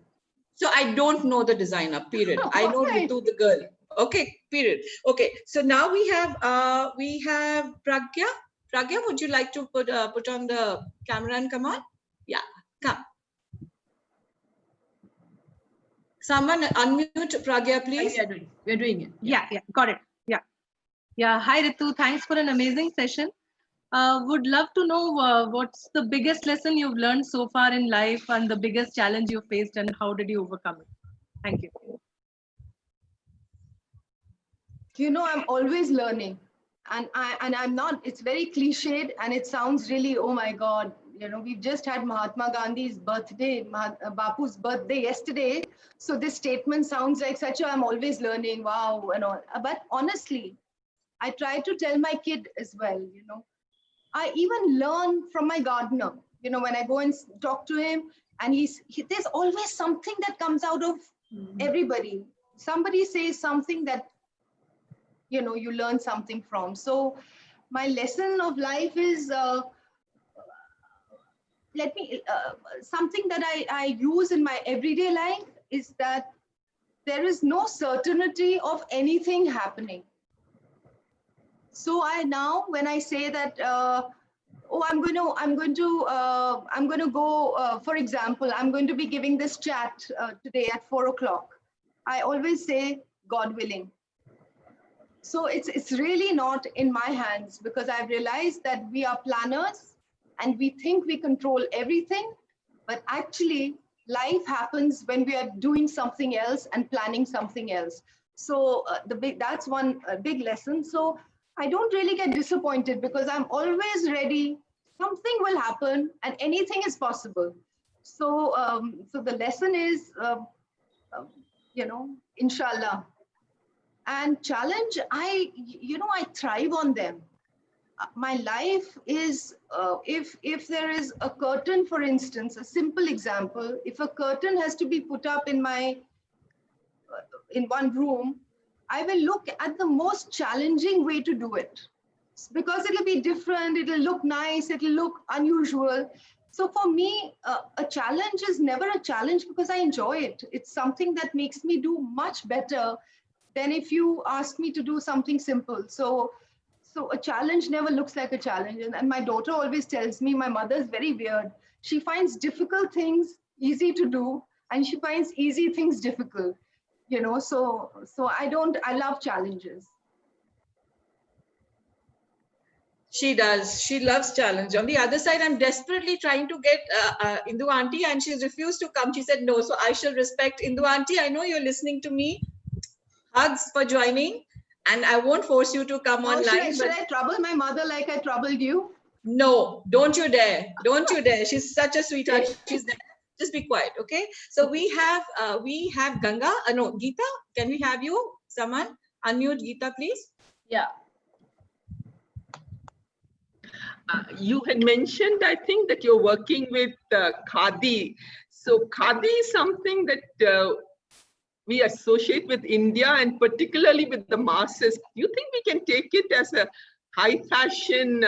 So I don't know the designer, period. I know Okay. Ritu the girl. Okay, period. Okay, so now we have Pragya. Pragya, would you like to put on the camera and come on? Yeah, come. Someone unmute Pragya, please. We're doing it. Yeah, got it. Yeah. Hi, Ritu. Thanks for an amazing session. Would love to know what's the biggest lesson you've learned so far in life and the biggest challenge you faced and how did you overcome it? Thank you. I'm always learning and I'm not, it's very cliched and it sounds really, oh my God, You know, we've just had Mahatma Gandhi's birthday, Bapu's birthday yesterday. So this statement sounds like such a, I'm always learning, wow, and all. But honestly, I try to tell my kid as well, you know. I even learn from my gardener, you know, when I go and talk to him, and there's always something that comes out of everybody. Somebody says something that, you know, you learn something from. So my lesson of life is, something that I use in my everyday life is that there is no certainty of anything happening. So I now, when I say that, oh, I'm going to go, for example, I'm going to be giving this chat today at 4 o'clock. I always say, God willing. So it's really not in my hands, because I've realized that we are planners and we think we control everything, but actually life happens when we are doing something else and planning something else. So that's one big lesson. So I don't really get disappointed, because I'm always ready. Something will happen and anything is possible. So so the lesson is, you know, inshallah. And challenge, I thrive on them. My life is, if there is a curtain, for instance, a simple example, if a curtain has to be put up in one room, I will look at the most challenging way to do it, because it'll be different, it'll look nice, it'll look unusual. So for me, a challenge is never a challenge, because I enjoy it. It's something that makes me do much better than if you ask me to do something simple. So a challenge never looks like a challenge. And my daughter always tells me, my mother is very weird. She finds difficult things easy to do, and she finds easy things difficult. You know, so I love challenges. She does. She loves challenge. On the other side, I'm desperately trying to get Indu Auntie, and she's refused to come. She said no. So I shall respect Indu Auntie. I know you're listening to me. Hugs for joining, and I won't force you to come online. Should I trouble my mother like I troubled you? No, don't you dare. Don't you dare. She's such a sweetheart. She's there. Just be quiet, okay? So we have Ganga. No, Geeta. Can we have you? Someone unmute Geeta, please. Yeah. You had mentioned, I think, that you're working with Khadi. So Khadi is something that we associate with India, and particularly with the masses. Do you think we can take it as a high fashion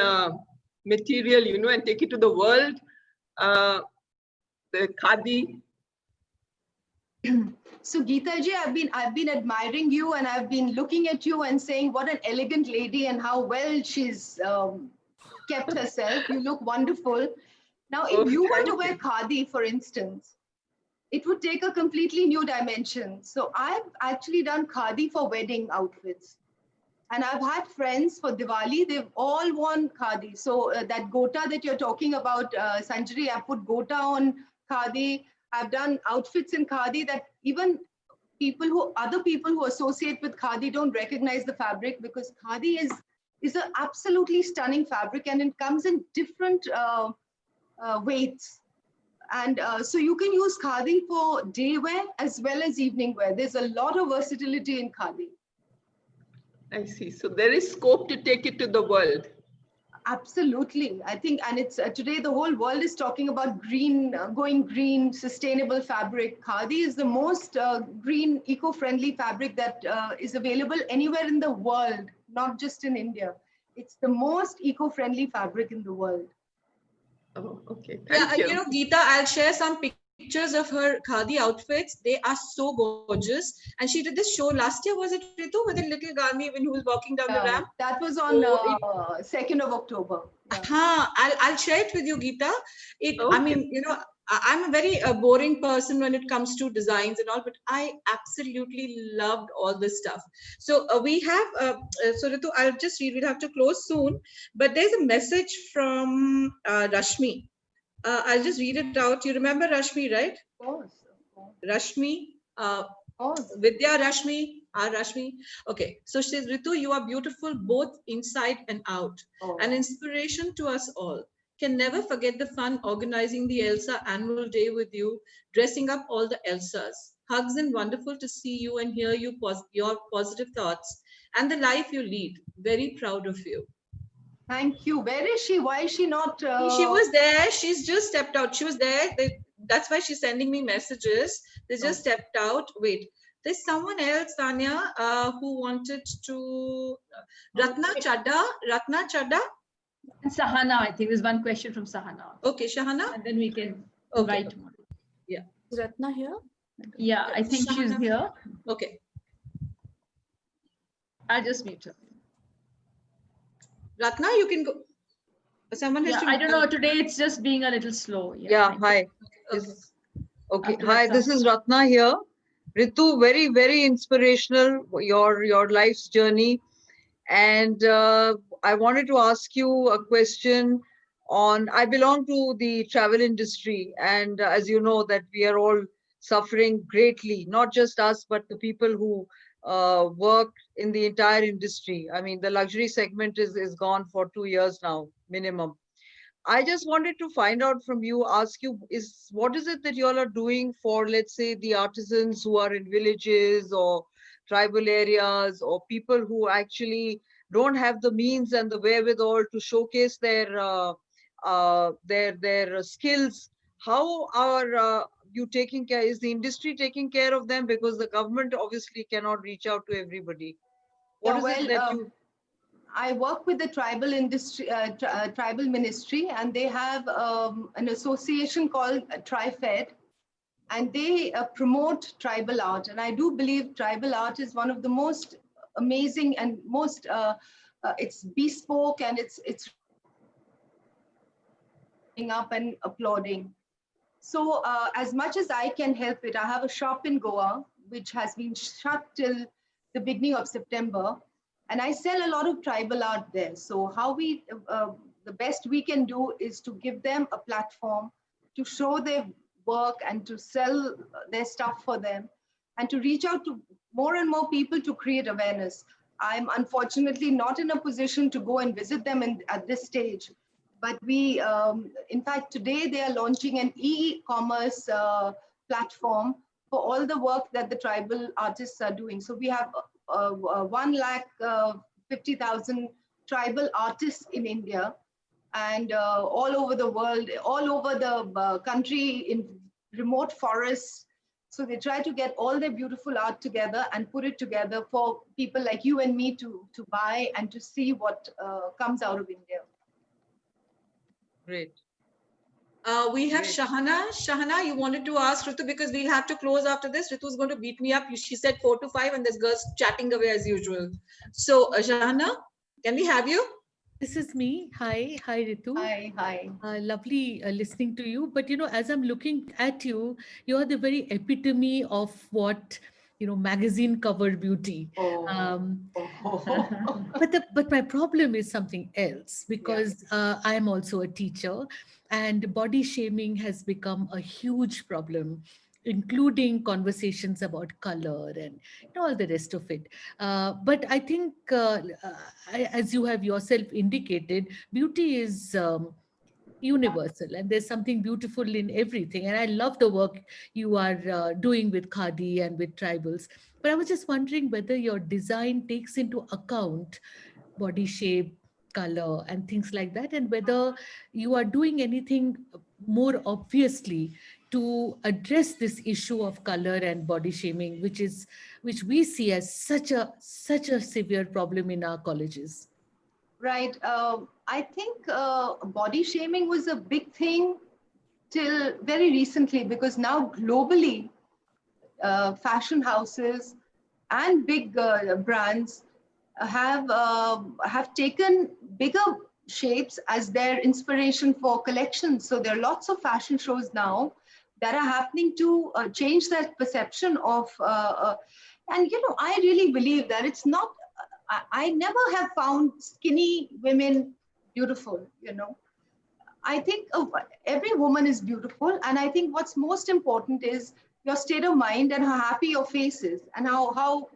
material, you know, and take it to the world? The Khadi. So Geeta ji, I've been admiring you, and I've been looking at you and saying what an elegant lady and how well she's kept herself. You look wonderful. Now, if you were to wear Khadi, for instance, it would take a completely new dimension. So I've actually done Khadi for wedding outfits. And I've had friends for Diwali, they've all worn Khadi. So that Gota that you're talking about, Sanjari, I put Gota on Khadi. I've done outfits in Khadi that even other people who associate with Khadi don't recognize the fabric, because Khadi is an absolutely stunning fabric, and it comes in different weights. And so you can use Khadi for day wear as well as evening wear. There's a lot of versatility in Khadi. I see. So there is scope to take it to the world. Absolutely. I think, and it's today the whole world is talking about green, going green, sustainable fabric. Khadi is the most green, eco-friendly fabric that is available anywhere in the world, not just in India. It's the most eco-friendly fabric in the world. Oh, okay. Thank you. You know, Geeta, I'll share some pictures of her Khadi outfits. They are so gorgeous. And she did this show last year, was it, Ritu, with a little Gandhi who was walking down the ramp? That was on 2nd of October. Yeah. I'll share it with you, Geeta. I mean, you know, I'm a very boring person when it comes to designs and all, but I absolutely loved all this stuff. So we have, so Ritu, I'll just read, we'll have to close soon, but there's a message from Rashmi. I'll just read it out. You remember Rashmi, right? Of course. Rashmi, Vidya Rashmi, Rashmi. Okay, so she says, Ritu, you are beautiful both inside and out, an inspiration to us all. Can never forget the fun organizing the ELSA annual day with you, dressing up all the ELSAs. Hugs and wonderful to see you and hear your positive thoughts and the life you lead. Very proud of you. Thank you. Where is she? Why is she not? She was there. She's just stepped out. She was there. That's why she's sending me messages. They just stepped out. Wait, there's someone else, Tanya, who wanted to. Ratna Chadda. Ratna Chadda. And Sahana, I think there's one question from Sahana. Okay, Shahana. And then we can Okay. invite more. Yeah. Is Ratna here? Yeah, I think she's Sahana. here. Okay. I'll just mute her. Ratna, you can go. Someone has Yeah, to. I don't know. Today it's just being a little slow. Yeah, hi. Okay. Okay, After hi, that, this is Ratna here. Ritu, very, very inspirational, your life's journey. And I wanted to ask you a question on, I belong to the travel industry. And as you know, that we are all suffering greatly, not just us, but the people who work in the entire industry. I mean, the luxury segment is gone for 2 years now, minimum. I just wanted to find out from you, ask you, what is it that you all are doing for, let's say, the artisans who are in villages or tribal areas, or people who actually don't have the means and the wherewithal to showcase their skills? How are you taking care? Is the industry taking care of them? Because the government obviously cannot reach out to everybody. What is it that you? I work with the tribal industry, tribal ministry, and they have an association called TriFed, and they promote tribal art. And I do believe tribal art is one of the most amazing and most, it's bespoke, and it's up and applauding. So as much as I can help it, I have a shop in Goa, which has been shut till the beginning of September. And I sell a lot of tribal art there. So how the best we can do is to give them a platform to show their work and to sell their stuff for them and to reach out to more and more people to create awareness. I'm unfortunately not in a position to go and visit them at this stage. But we, in fact, today they are launching an e-commerce platform for all the work that the tribal artists are doing. So we have 1,50,000 tribal artists in India, and all over the world, all over the country, in remote forests. So they try to get all their beautiful art together and put it together for people like you and me to buy and to see what comes out of India. Great. We have Great. Shahana. Shahana, you wanted to ask Ritu, because we'll have to close after this. Ritu's going to beat me up. She said 4 to 5, and there's girls chatting away as usual. So, Shahana, can we have you? This is me. Hi, Ritu. Hi. Lovely listening to you. But as I'm looking at you, you are the very epitome of what magazine cover beauty. But my problem is something else, because I am also a teacher, and body shaming has become a huge problem, including conversations about color and all the rest of it. But I think, as you have yourself indicated, beauty is universal, and there's something beautiful in everything. And I love the work you are doing with Khadi and with tribals. But I was just wondering whether your design takes into account body shape, color, and things like that, and whether you are doing anything more obviously to address this issue of color and body shaming, which we see as such a severe problem in our colleges. Right. I think body shaming was a big thing till very recently, because now globally, fashion houses and big brands have taken bigger shapes as their inspiration for collections. So there are lots of fashion shows now that are happening to change that perception of, and I really believe that it's not, I never have found skinny women beautiful, I think every woman is beautiful. And I think what's most important is your state of mind and how happy your face is, and how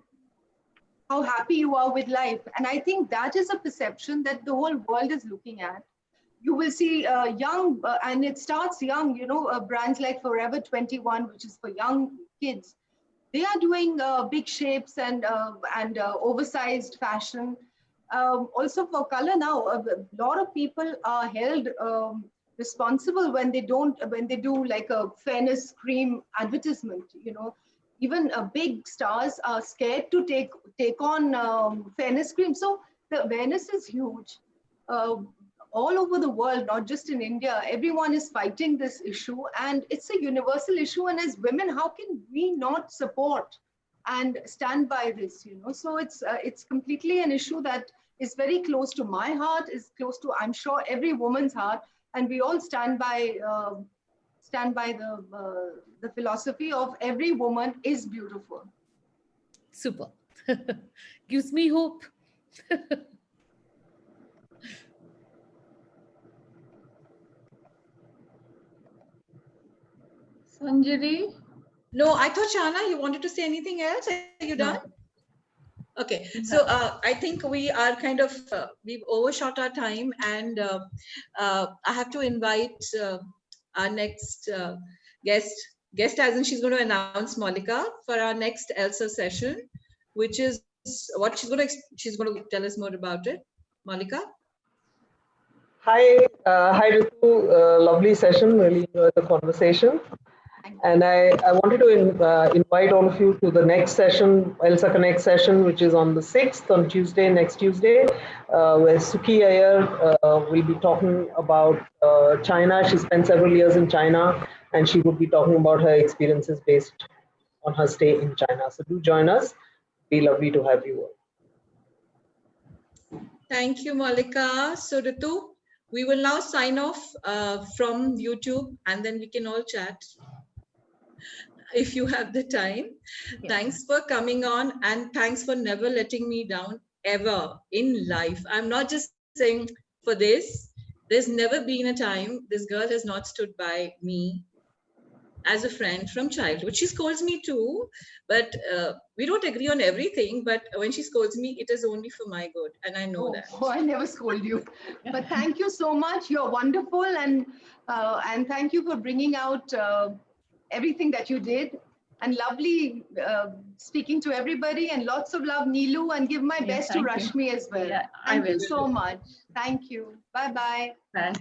happy you are with life. And I think that is a perception that the whole world is looking at. you will see young, and it starts young, you know, brands like Forever 21, which is for young kids. They are doing big shapes and oversized fashion. Also for color now, a lot of people are held responsible when they do like a fairness cream advertisement. You know, even big stars are scared to take on fairness cream. So the awareness is huge. All over the world, not just in India, everyone is fighting this issue, and it's a universal issue. And as women, how can we not support and stand by this? You know, so it's completely an issue that is very close to my heart, is close to, I'm sure, every woman's heart, and we all stand by the philosophy of every woman is beautiful. Super. Gives me hope. Sanjari? No, I thought, Shana, you wanted to say anything else? Are you done? Okay, so I think we are kind of, we've overshot our time, and I have to invite our next guest as in she's going to announce Malika for our next ELSA session, which is what she's going to tell us more about it. Malika? Hi, hi Ritu, lovely session, really enjoyed the conversation. And I wanted to invite all of you to the next session, ELSAConnect session, which is on the 6th, on Tuesday, next Tuesday, where Suki Iyer will be talking about China. She spent several years in China, and she would be talking about her experiences based on her stay in China. So do join us. Be lovely to have you all. Thank you, Malika. So Ritu, we will now sign off from YouTube, and then we can all chat if you have the time. Yeah. Thanks for coming on, and thanks for never letting me down ever in life. I'm not just saying for this. There's never been a time this girl has not stood by me as a friend from childhood. She scolds me too, but we don't agree on everything. But when she scolds me, it is only for my good, and I know that. Oh, I never scold you. But thank you so much. You're wonderful, and thank you for bringing out everything that you did. And lovely speaking to everybody, and lots of love, Neelu, and give my best to thank you. Rashmi as well. Yeah, I Thank you will. so much. Thank you. Bye-bye. Bye.